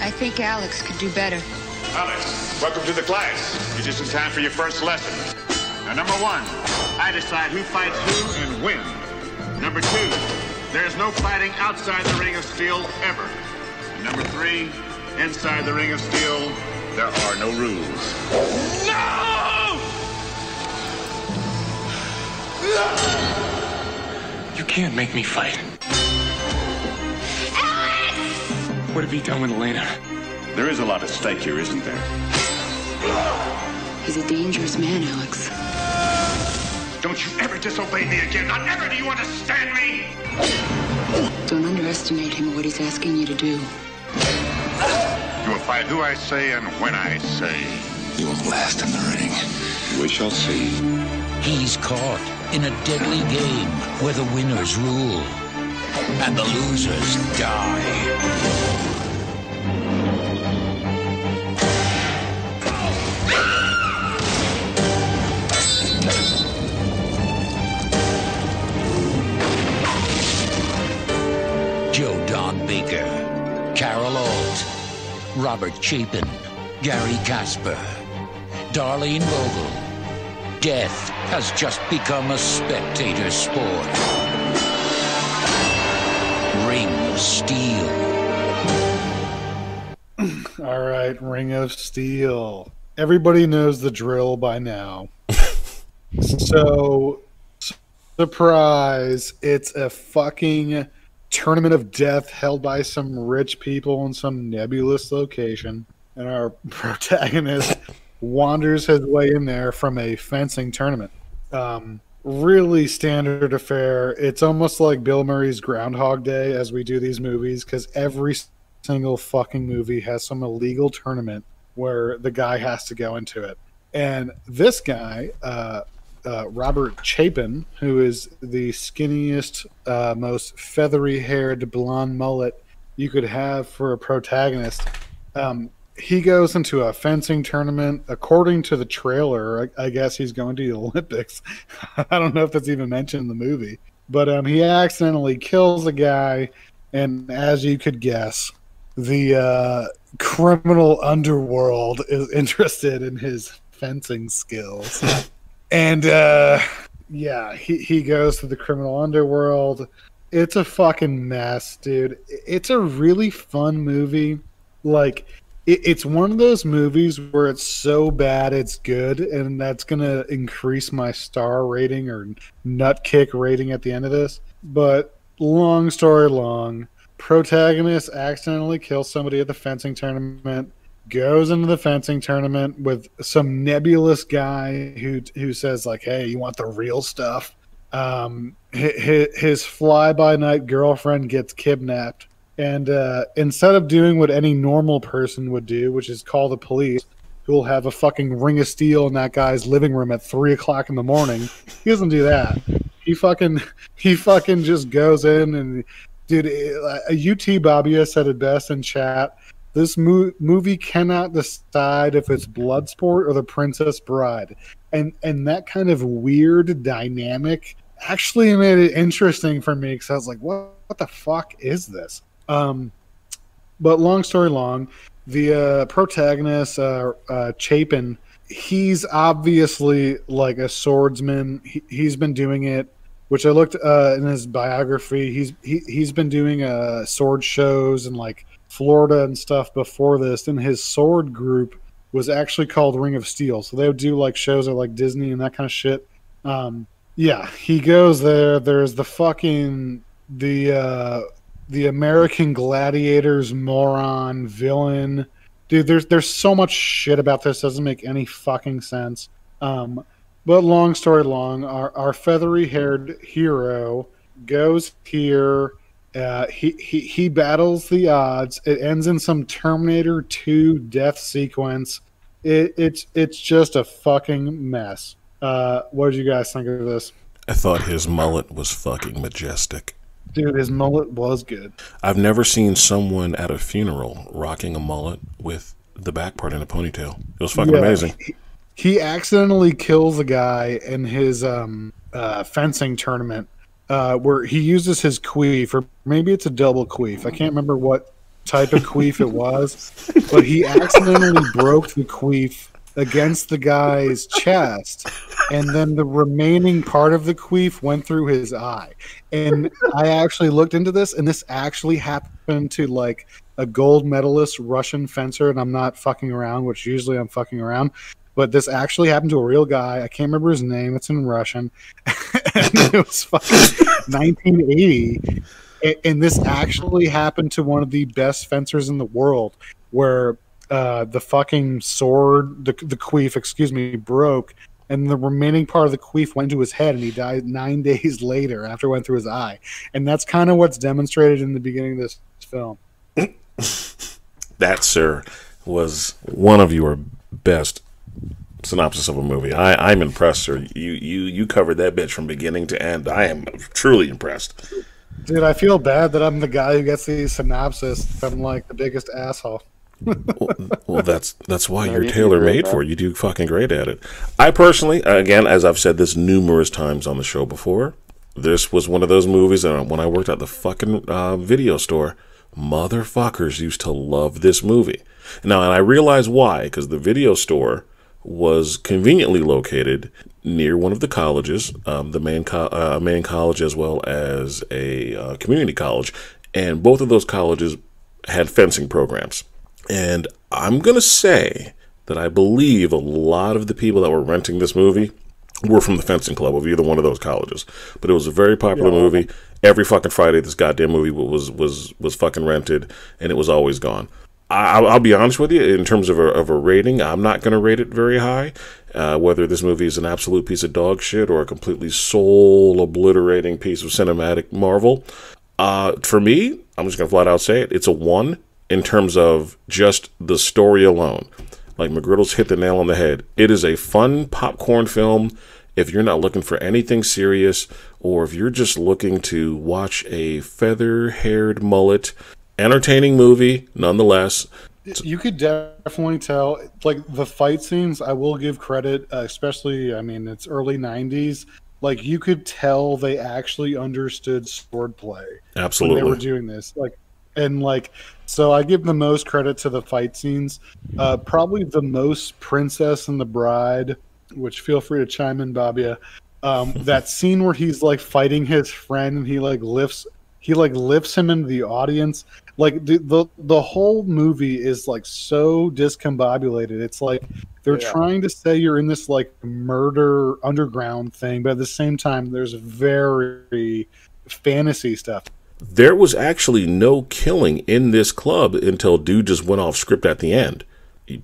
I think Alex could do better. Alex, welcome to the class. You're just in time for your first lesson. Now, number one, I decide who fights who and when. Number two, there's no fighting outside the Ring of Steel ever. And number three, inside the Ring of Steel, there are no rules. No! You can't make me fight. Alex! What have you done with Elena? There is a lot at stake here, isn't there? He's a dangerous man, Alex. Don't you ever disobey me again. Not ever do you understand me. Don't underestimate him or what he's asking you to do. You will fight who I say and when I say. You won't last in the ring. We shall see. He's caught in a deadly game where the winners rule and the losers die. Joe Don Baker, Carol Alt, Robert Chapin, Gary Casper, Darlene Vogel. Death has just become a spectator sport. Ring of Steel. All right, Ring of Steel. Everybody knows the drill by now. So, surprise, it's a fucking tournament of death held by some rich people in some nebulous location. And our protagonist wanders his way in there from a fencing tournament. Really standard affair. It's almost like Bill Murray's Groundhog Day as we do these movies, because every single fucking movie has some illegal tournament where the guy has to go into it. And this guy, Robert Chapin, who is the skinniest, most feathery-haired blonde mullet you could have for a protagonist, he goes into a fencing tournament. According to the trailer, I guess he's going to the Olympics. I don't know if that's even mentioned in the movie. But he accidentally kills a guy, and as you could guess, the criminal underworld is interested in his fencing skills. And, yeah, he goes to the criminal underworld. It's a fucking mess, dude. It's a really fun movie. Like, it's one of those movies where it's so bad it's good, and that's going to increase my star rating or nut kick rating at the end of this. But long story long, protagonist accidentally kills somebody at the fencing tournament, goes into the fencing tournament with some nebulous guy who says, like, hey, you want the real stuff? His fly-by-night girlfriend gets kidnapped. And instead of doing what any normal person would do, which is call the police, who will have a fucking ring of steel in that guy's living room at 3 o'clock in the morning, he doesn't do that. He fucking just goes in and, dude, UTBABYA said it best in chat. This movie cannot decide if it's Bloodsport or The Princess Bride, and that kind of weird dynamic actually made it interesting for me because I was like, what the fuck is this? But long story long, the protagonist, Chapin, he's obviously like a swordsman. He's been doing it, which I looked in his biography. He's been doing sword shows in like Florida and stuff before this. And his sword group was actually called Ring of Steel. So they would do like shows at like Disney and that kind of shit. Yeah, he goes there. There's the fucking the American Gladiators moron villain. Dude, there's so much shit about this. Doesn't make any fucking sense. But long story long, our feathery-haired hero goes here. He battles the odds. It ends in some Terminator 2 death sequence. It's just a fucking mess. What did you guys think of this? I thought his mullet was fucking majestic. Dude, his mullet was good. I've never seen someone at a funeral rocking a mullet with the back part in a ponytail. It was fucking amazing. He accidentally kills a guy in his fencing tournament where he uses his queef, or maybe it's a double queef. I can't remember what type of queef it was, but he accidentally broke the queef against the guy's chest, and then the remaining part of the queef went through his eye. And I actually looked into this, and this actually happened to like a gold medalist Russian fencer, and I'm not fucking around, which usually I'm fucking around, but this actually happened to a real guy. I can't remember his name. It's in Russian. And it was fucking 1980. And this actually happened to one of the best fencers in the world, where the fucking sword, the queef, broke, and the remaining part of the queef went to his head, and he died 9 days later after it went through his eye. And that's kind of what's demonstrated in the beginning of this film. That, sir, was one of your best synopsis of a movie. I'm impressed, sir. You covered that bitch from beginning to end. I am truly impressed. Dude, I feel bad that I'm the guy who gets these synopsis. I'm like the biggest asshole. Well, that's why you're tailor-made for it. You do fucking great at it. I personally, again, as I've said this numerous times on the show before, this was one of those movies that when I worked at the fucking video store, motherfuckers used to love this movie. Now, and I realize why, because the video store was conveniently located near one of the colleges, the main college as well as a community college, and both of those colleges had fencing programs. And I'm going to say that I believe a lot of the people that were renting this movie were from the fencing club of either one of those colleges. But it was a very popular movie. Every fucking Friday, this goddamn movie was fucking rented, and it was always gone. I'll be honest with you, in terms of a rating, I'm not going to rate it very high. Whether this movie is an absolute piece of dog shit or a completely soul-obliterating piece of cinematic marvel. For me, I'm just going to flat out say it, it's a 1 in terms of just the story alone. Like McGriddles hit the nail on the head. It is a fun popcorn film if you're not looking for anything serious, or if you're just looking to watch a feather-haired mullet entertaining movie nonetheless. You could definitely tell, like, the fight scenes, I will give credit, especially, I mean, it's early 90s. Like, you could tell they actually understood swordplay. Absolutely. When they were doing this. So I give the most credit to the fight scenes. Probably the most Princess and the Bride, which feel free to chime in, Babia. That scene where he's, like, fighting his friend and he lifts him into the audience. Like, the whole movie is, like, so discombobulated. It's like they're trying to say you're in this, like, murder underground thing, but at the same time there's very fantasy stuff. There was actually no killing in this club until dude just went off script at the end.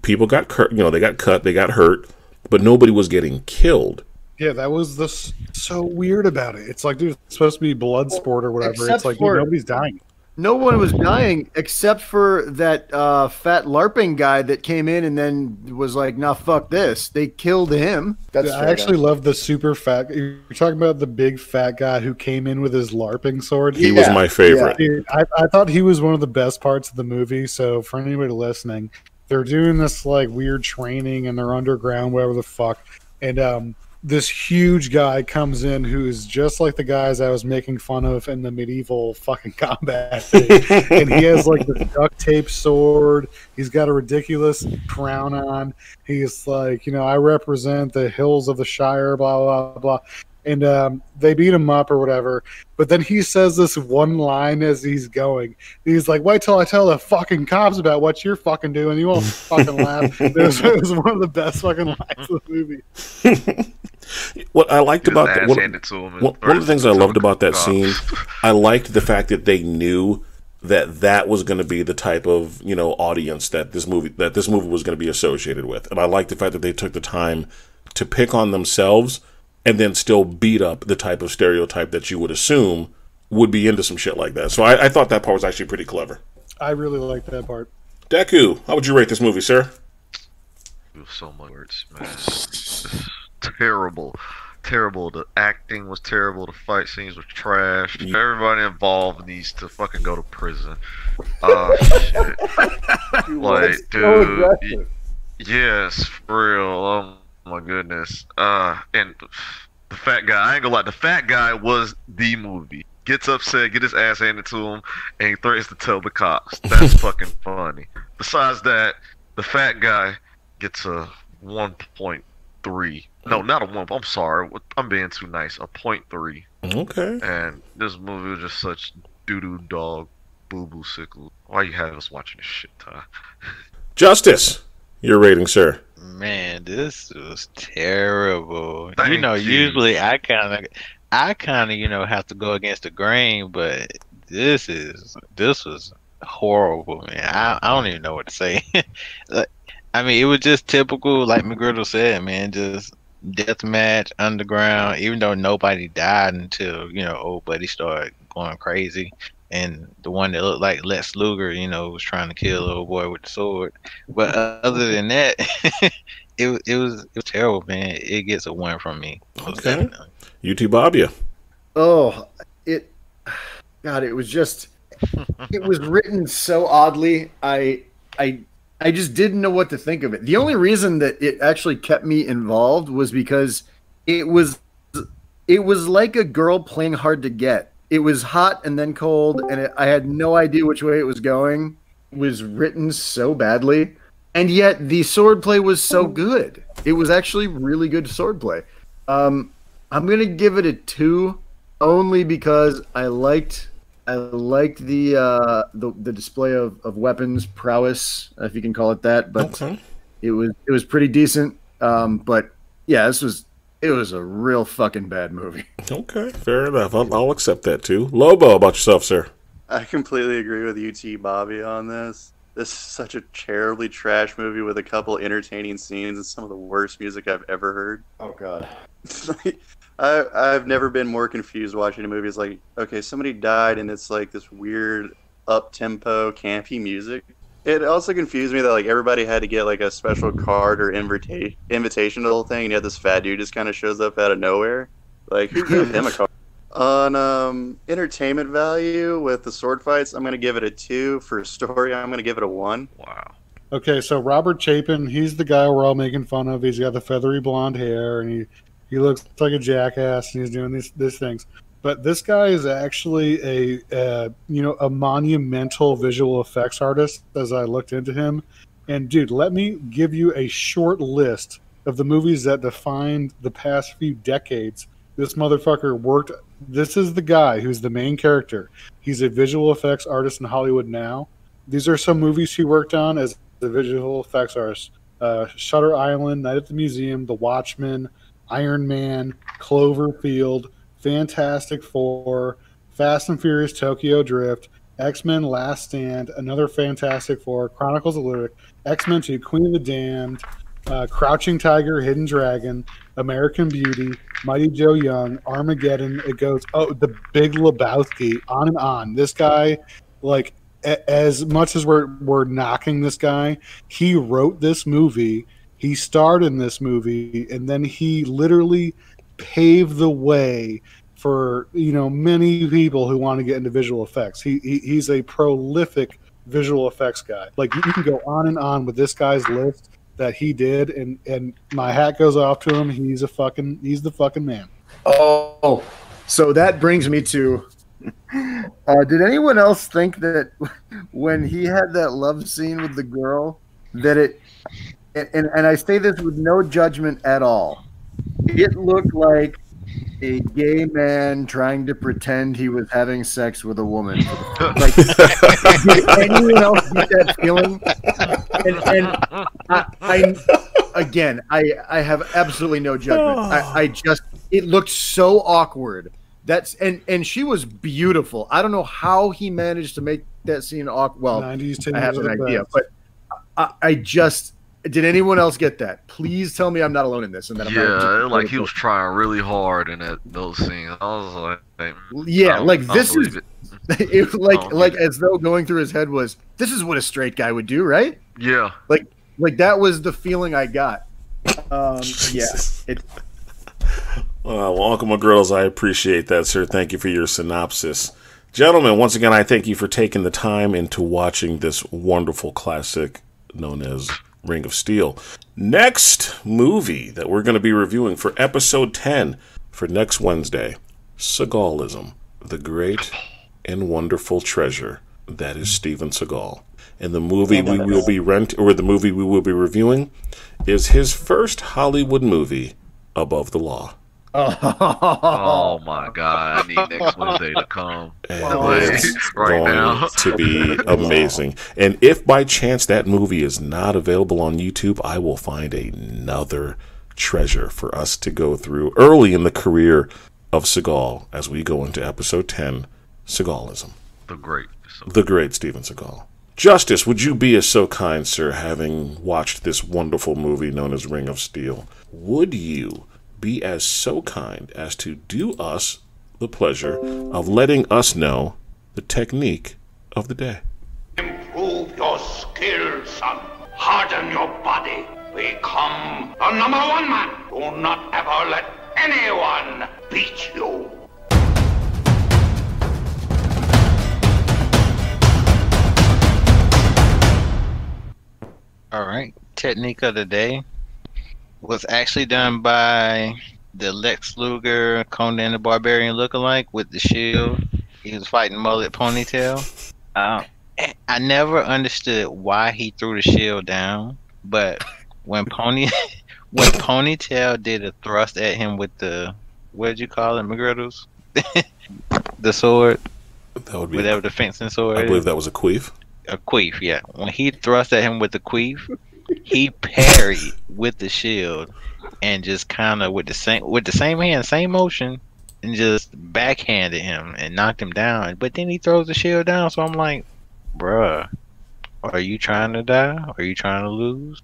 People got they got cut, they got hurt, but nobody was getting killed. Yeah, that was so weird about it. It's like, dude, it's supposed to be blood sport or whatever. It's like, dude, nobody's dying. No one was dying except for that fat LARPing guy that came in and then was like, "Nah, fuck this." They killed him. I actually love the super fat. You're talking about the big fat guy who came in with his LARPing sword. He was my favorite. Yeah. I thought he was one of the best parts of the movie. So for anybody listening, they're doing this like weird training and they're underground, whatever the fuck, and this huge guy comes in who's just like the guys I was making fun of in the medieval fucking combat thing. And he has like the duct tape sword. He's got a ridiculous crown on. He's like, I represent the hills of the Shire, blah, blah, blah. And they beat him up or whatever. But then he says this one line as he's going. He's like, "Wait till I tell the fucking cops about what you're fucking doing. You won't fucking laugh." It was one of the best fucking lines of the movie. What I liked about that, one of the things I loved about that scene, I liked the fact that they knew that was going to be the type of audience that this movie was going to be associated with, and I liked the fact that they took the time to pick on themselves and then still beat up the type of stereotype that you would assume would be into some shit like that. So I thought that part was actually pretty clever. I really liked that part. Deku, how would you rate this movie, sir? So much words, man. Terrible. The acting was terrible. The fight scenes were trash. Everybody involved needs to fucking go to prison. Shit. Like, dude. Yes, for real. Oh my goodness. And the fat guy, I ain't gonna lie, the fat guy was the movie. Gets upset, get his ass handed to him, and he threatens to tell the cops. That's fucking funny. Besides that, the fat guy gets a 1.3. No, not a 1. I'm sorry. I'm being too nice. A 0.3. Okay. And this movie was just such doo-doo dog, boo-boo sickle. Why you have us watching this shit, Ty? Justice, your rating, sir. Man, this was terrible. Thank you. Usually I kind of, have to go against the grain, but this was horrible, man. I don't even know what to say. I mean, it was just typical, like McGriddles said, man, just deathmatch underground, even though nobody died until, old buddy started going crazy. and the one that looked like Lex Luger, you know, was trying to kill a little boy with the sword. But other than that, it was terrible, man. It gets a 1 from me. Okay. UTBABYA. Oh, God, it was just, it was written so oddly. I just didn't know what to think of it. The only reason that it actually kept me involved was because it was like a girl playing hard to get. It was hot and then cold, and I had no idea which way it was going. It was written so badly, and yet the swordplay was so good. It was actually really good swordplay. I'm gonna give it a 2, only because I liked the display of weapons prowess, if you can call it that. But it was pretty decent. But yeah, it was a real fucking bad movie. Okay, fair enough. I'll accept that too. Lobo, about yourself, sir? I completely agree with UTBABYA on this. This is such a terribly trash movie with a couple entertaining scenes and some of the worst music I've ever heard. Oh God. I've never been more confused watching a movie. It's like, okay, somebody died and it's like this weird up-tempo campy music. It also confused me that like everybody had to get like a special card or invitation to the whole thing, and yet this fat dude just kind of shows up out of nowhere. Like, who gave him a card? On entertainment value with the sword fights, I'm going to give it a 2. For story, I'm going to give it a 1. Wow. Okay, so Robert Chapin, he's the guy we're all making fun of. He's got the feathery blonde hair, and he looks like a jackass, and he's doing these things. But this guy is actually a monumental visual effects artist, as I looked into him. And dude, let me give you a short list of the movies that defined the past few decades. This motherfucker worked. This is the guy who's the main character. He's a visual effects artist in Hollywood now. These are some movies he worked on as the visual effects artist. Shutter Island, Night at the Museum, The Watchmen, Iron Man, Cloverfield, Fantastic Four, Fast and Furious Tokyo Drift, X-Men Last Stand, another Fantastic Four, Chronicles of Lyric, X-Men 2, Queen of the Damned, Crouching Tiger, Hidden Dragon, American Beauty, Mighty Joe Young, Armageddon. It goes, The Big Lebowski, on and on. This guy, like, as much as we're knocking this guy, he wrote this movie, he starred in this movie, and then he literally paved the way for many people who want to get into visual effects. He's a prolific visual effects guy. Like, you can go on and on with this guy's list that he did, and my hat goes off to him. He's the fucking man. Oh, so that brings me to did anyone else think that when he had that love scene with the girl that and I say this with no judgment at all, it looked like a gay man trying to pretend he was having sex with a woman. Like, did anyone else get that feeling? And I have absolutely no judgment. It looked so awkward. And she was beautiful. I don't know how he managed to make that scene awkward. Well, 90s, I have an idea, but I just. Did anyone else get that? Please tell me I'm not alone in this. And that I'm like he was trying really hard in those scenes. I was like, yeah, like this is it like as though going through his head was, this is what a straight guy would do, right? Yeah, like that was the feeling I got. Yeah. Well, Uncle McGriddles, I appreciate that, sir. Thank you for your synopsis. Gentlemen, once again, I thank you for taking the time into watching this wonderful classic known as Ring of Steel. Next movie that we're going to be reviewing for episode 10 for next Wednesday, Seagalism, the great and wonderful treasure that is Steven Seagal. And the movie we will be reviewing is his first Hollywood movie, Above the Law. Oh my God! I need next Wednesday to come. It's going to be amazing. And if by chance that movie is not available on YouTube, I will find another treasure for us to go through early in the career of Seagal as we go into episode 10, Seagalism. The great Steven Seagal. Justice, would you be so kind, sir, having watched this wonderful movie known as Ring of Steel? Would you be so kind as to do us the pleasure of letting us know the technique of the day. Improve your skills, son. Harden your body. Become the #1 man. Do not ever let anyone beat you. All right. Technique of the day was actually done by the Lex Luger Conan the Barbarian lookalike with the shield. He was fighting Mullet Ponytail. I never understood why he threw the shield down, but when Ponytail did a thrust at him with the, what did you call it, McGriddles? The sword. That would be whatever the fencing sword. I believe that was a queef. A queef, yeah. When he thrust at him with the queef, he parried with the shield and just kind of with the same hand, same motion, and just backhanded him and knocked him down. But then he throws the shield down, so I'm like, bruh, are you trying to die? Are you trying to lose?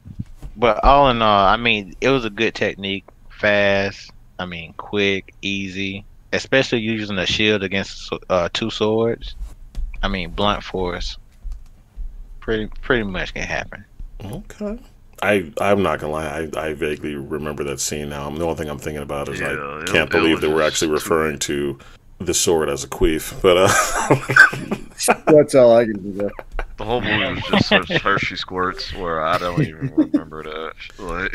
But all in all, I mean, it was a good technique, fast, I mean, quick, easy, especially using a shield against 2 swords. I mean, blunt force. Pretty much can happen. Okay. I'm not gonna lie. I vaguely remember that scene now. The only thing I'm thinking about is I can't believe that we're actually referring to the sword as a queef. But that's all I can do. There. The whole movie was just such Hershey squirts where I don't even remember that. Like,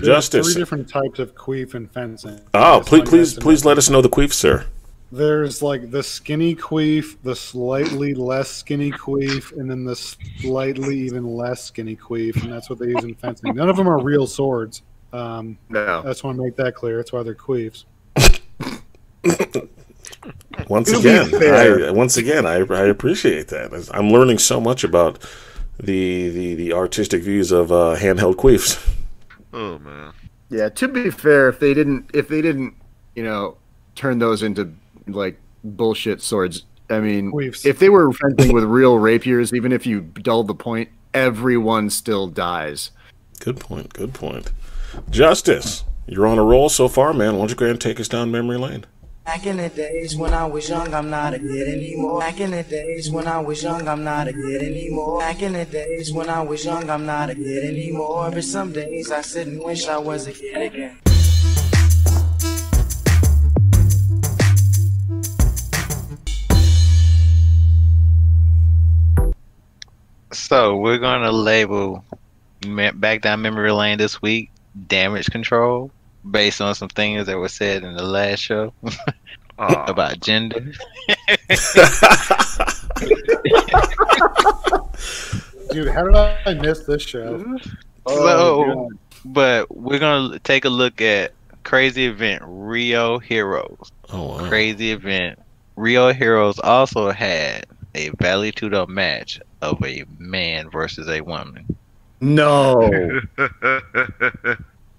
Justice. 3 different types of queef and fencing. Oh, please let us know the queef, sir. There's like the skinny queef, the slightly less skinny queef, and then the slightly even less skinny queef, and that's what they use in fencing. None of them are real swords. No. I just want to make that clear. That's why they're queefs. Once again, I appreciate that. I'm learning so much about the artistic views of handheld queefs. Oh man. Yeah. To be fair, if they didn't, turn those into like bullshit swords. I mean, queefs. If they were fencing with real rapiers, even if you dulled the point, everyone still dies. Good point. Good point. Justice, you're on a roll so far, man. Why don't you go ahead and take us down memory lane? Back in the days when I was young, I'm not a kid anymore. Back in the days when I was young, I'm not a kid anymore. Back in the days when I was young, I'm not a kid anymore. But some days I sit and wish I was a kid again. So we're gonna label back down memory lane this week damage control based on some things that were said in the last show about gender. Dude, how did I miss this show? But we're gonna take a look at Crazy Event Rio Heroes. Oh, wow. Crazy Event Rio Heroes also had a Valley Tudo match of a man versus a woman. No.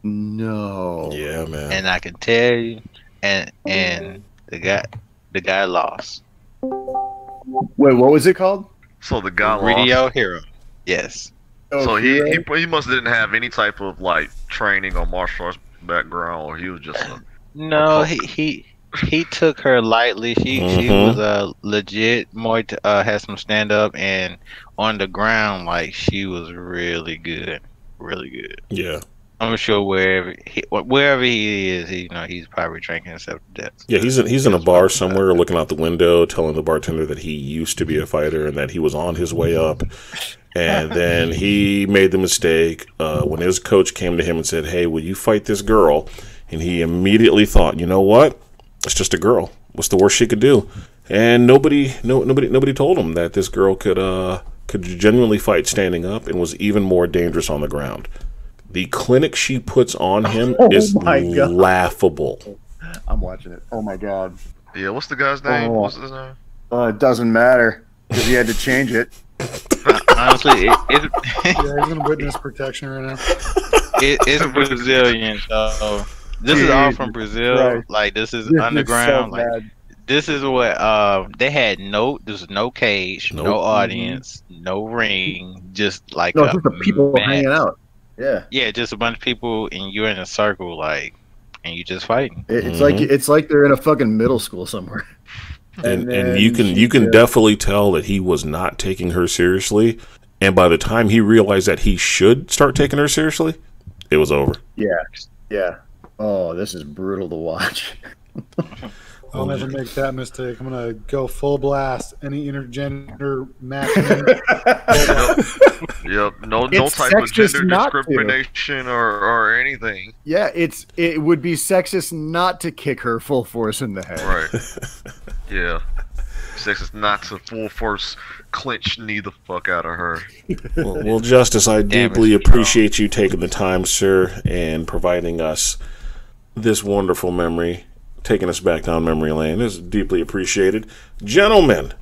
No. Yeah, man. And I can tell you, and the guy lost. Wait, what was it called? So the guy lost. Rio Hero. Yes. So he must didn't have any type of like training or martial arts background, or he was just no. He took her lightly. She was a legit had some stand up, and on the ground like she was really good. Yeah. I'm sure wherever he is, he's probably drinking himself to death. Yeah, he's in a bar somewhere, looking out the window, telling the bartender that he used to be a fighter and that he was on his way up. And then he made the mistake when his coach came to him and said, "Hey, will you fight this girl?" And he immediately thought, "You know what? It's just a girl. What's the worst she could do?" And nobody told him that this girl could genuinely fight standing up and was even more dangerous on the ground. The clinic she puts on him is laughable. I'm watching it. Oh my god. Yeah, what's the guy's name? What's his name? It doesn't matter because he had to change it. Honestly, yeah, he's in witness protection right now. It's Brazilian, so this is all from Brazil. Right. Like this is This is underground. so Like bad. this is what they had. There's no cage, no audience, no ring, just like No, just the people match. hanging out. Yeah. Yeah, just a bunch of people, and you're in a circle, like, and you just fighting. It's like they're in a fucking middle school somewhere. And you can definitely tell that he was not taking her seriously. And by the time he realized that he should start taking her seriously, it was over. Yeah. Oh, this is brutal to watch. I'll never make that mistake. I'm gonna go full blast. Any intergender matching. Yep. No type of gender discrimination or anything. Yeah, it would be sexist not to kick her full force in the head. Right. Yeah. Sexist not to full force clinch knee the fuck out of her. Well, Justice, I deeply appreciate you taking the time, sir, and providing us this wonderful memory. Taking us back down memory lane is deeply appreciated. Gentlemen,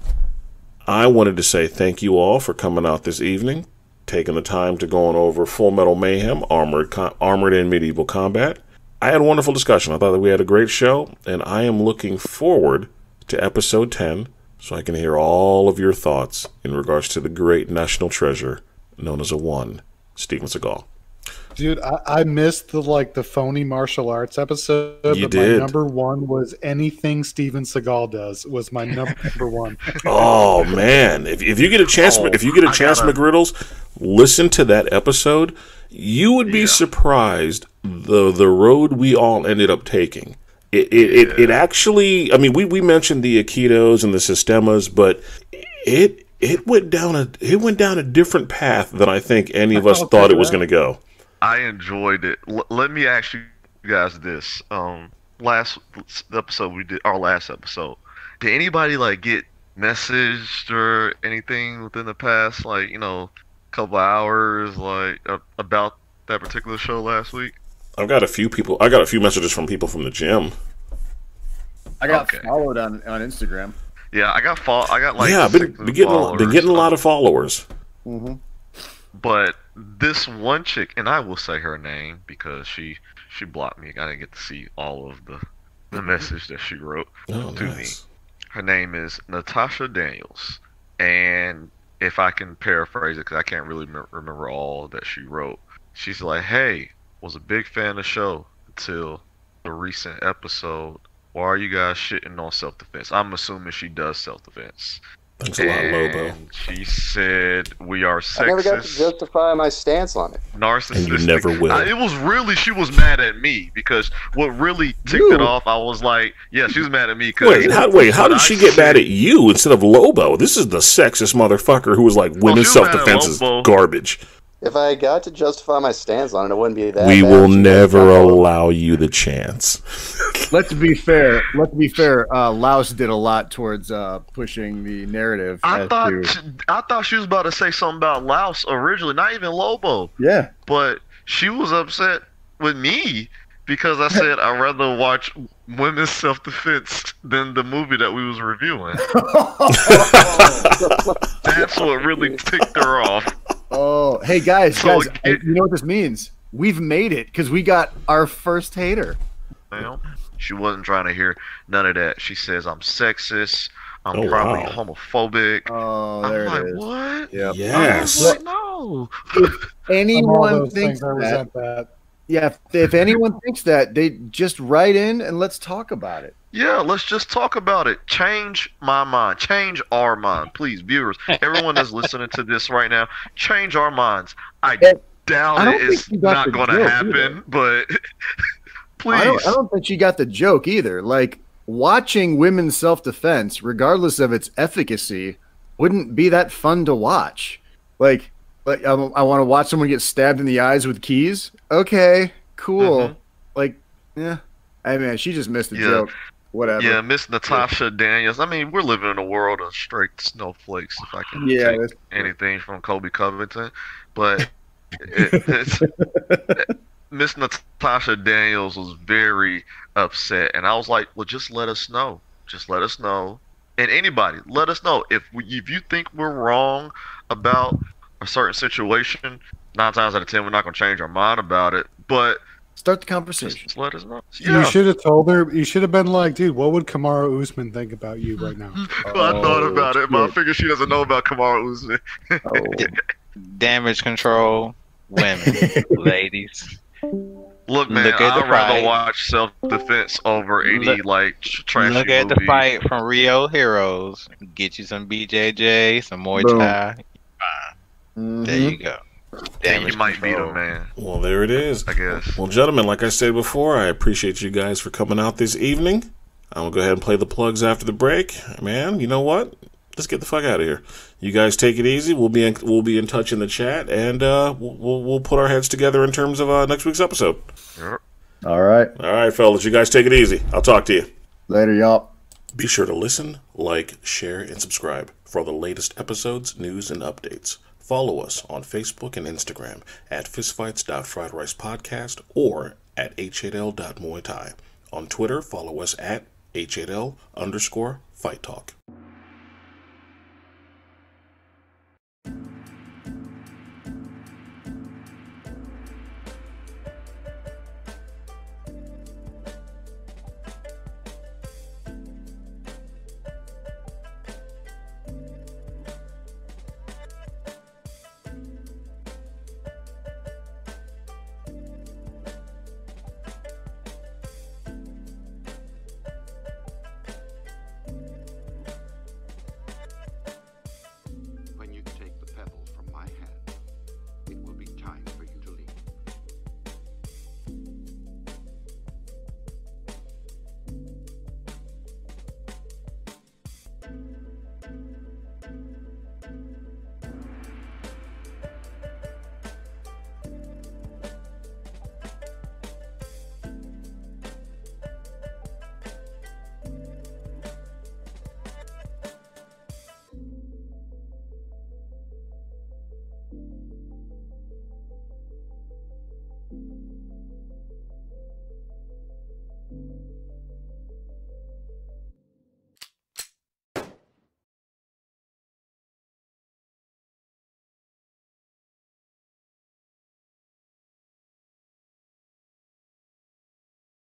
I wanted to say thank you all for coming out this evening, taking the time to go on over Full Metal Mayhem, Armored and Medieval Combat. I had a wonderful discussion. I thought that we had a great show, and I am looking forward to episode 10 so I can hear all of your thoughts in regards to the great national treasure known as a one, Steven Seagal. Dude, I missed the phony martial arts episode. You but did. My number one was anything Steven Seagal does was my number one. Oh man! If you get a chance, McGriddles, listen to that episode. You would be surprised the road we all ended up taking. It actually. I mean, we mentioned the Aikidos and the Sistemas, but it went down a different path than I think any of us thought it was going to go. I enjoyed it. Let me ask you guys this. Last episode, did anybody get messaged or anything within the past couple hours about that particular show last week? I got a few messages from people from the gym. I got followed on Instagram. Yeah, I got been getting a lot of followers. Mm-hmm. But this one chick, and I will say her name because she blocked me. I didn't get to see all of the message that she wrote to me. Her name is Natasha Daniels, and if I can paraphrase it, because I can't really remember all that she wrote, she's like, "Hey, was a big fan of the show until the recent episode. Why are you guys shitting on self-defense?" I'm assuming she does self-defense. Thanks a lot, Lobo. She said we are sexist. I never got to justify my stance on it. Narcissistic. And you never will. She was mad at me because what really ticked it off, I was like, yeah, she was mad at me. How did she get mad at you instead of Lobo? This is the sexist motherfucker who was like, women's self-defense is garbage. If I got to justify my stance on it, it wouldn't be that We bad. will never allow you the chance. Let's be fair. Laos did a lot towards pushing the narrative. I thought she was about to say something about Laos originally, not even Lobo. Yeah. But she was upset with me because I said I'd rather watch women's self-defense than the movie that we was reviewing. That's what really ticked her off. Oh, hey guys, you know what this means? We've made it because we got our first hater. Well, she wasn't trying to hear none of that. She says I'm sexist. I'm probably homophobic. Oh, there I'm it is. What? Yep. Yes. Like, no. If anyone thinks that, if anyone thinks that, they just write in and let's talk about it. Yeah, let's just talk about it. Change my mind. Change our mind. Please, viewers, everyone that's listening to this right now, change our minds. I doubt it's not going to happen, but please. I don't think she got the joke either. Like, watching women's self-defense, regardless of its efficacy, wouldn't be that fun to watch. Like I want to watch someone get stabbed in the eyes with keys. Okay, cool. Mm-hmm. Like, yeah. I mean, she just missed the joke. Whatever. Yeah, Miss Natasha Daniels. I mean, we're living in a world of straight snowflakes, if I can take anything from Kobe Covington. But Miss Natasha Daniels was very upset, and I was like, well, just let us know. Just let us know. And anybody, let us know. If you think we're wrong about a certain situation, 9 times out of 10, we're not going to change our mind about it. But start the conversation. Just let us know. Yeah. You should have told her. You should have been like, dude, what would Kamaru Usman think about you right now? I thought about it, but I figure she doesn't know about Kamaru Usman. Damage control, women, ladies. Look, man, Look at the I'd rather fight. watch self-defense over any trashy Look at movie. the fight from Rio Heroes. Get you some BJJ, some Muay Boom. Thai. There you go. And you might beat him, man. Well, there it is. I guess. Well, gentlemen, like I said before, I appreciate you guys for coming out this evening. I'm going to go ahead and play the plugs after the break. Man, you know what? Let's get the fuck out of here. You guys take it easy. We'll be in touch in the chat, and we'll put our heads together in terms of next week's episode. Yep. All right. All right, fellas. You guys take it easy. I'll talk to you. Later, y'all. Be sure to listen, like, share, and subscribe for the latest episodes, news, and updates. Follow us on Facebook and Instagram at fistfights.friedricepodcast or at H8L.Muay Thai. On Twitter, follow us at H8L_Fight Talk.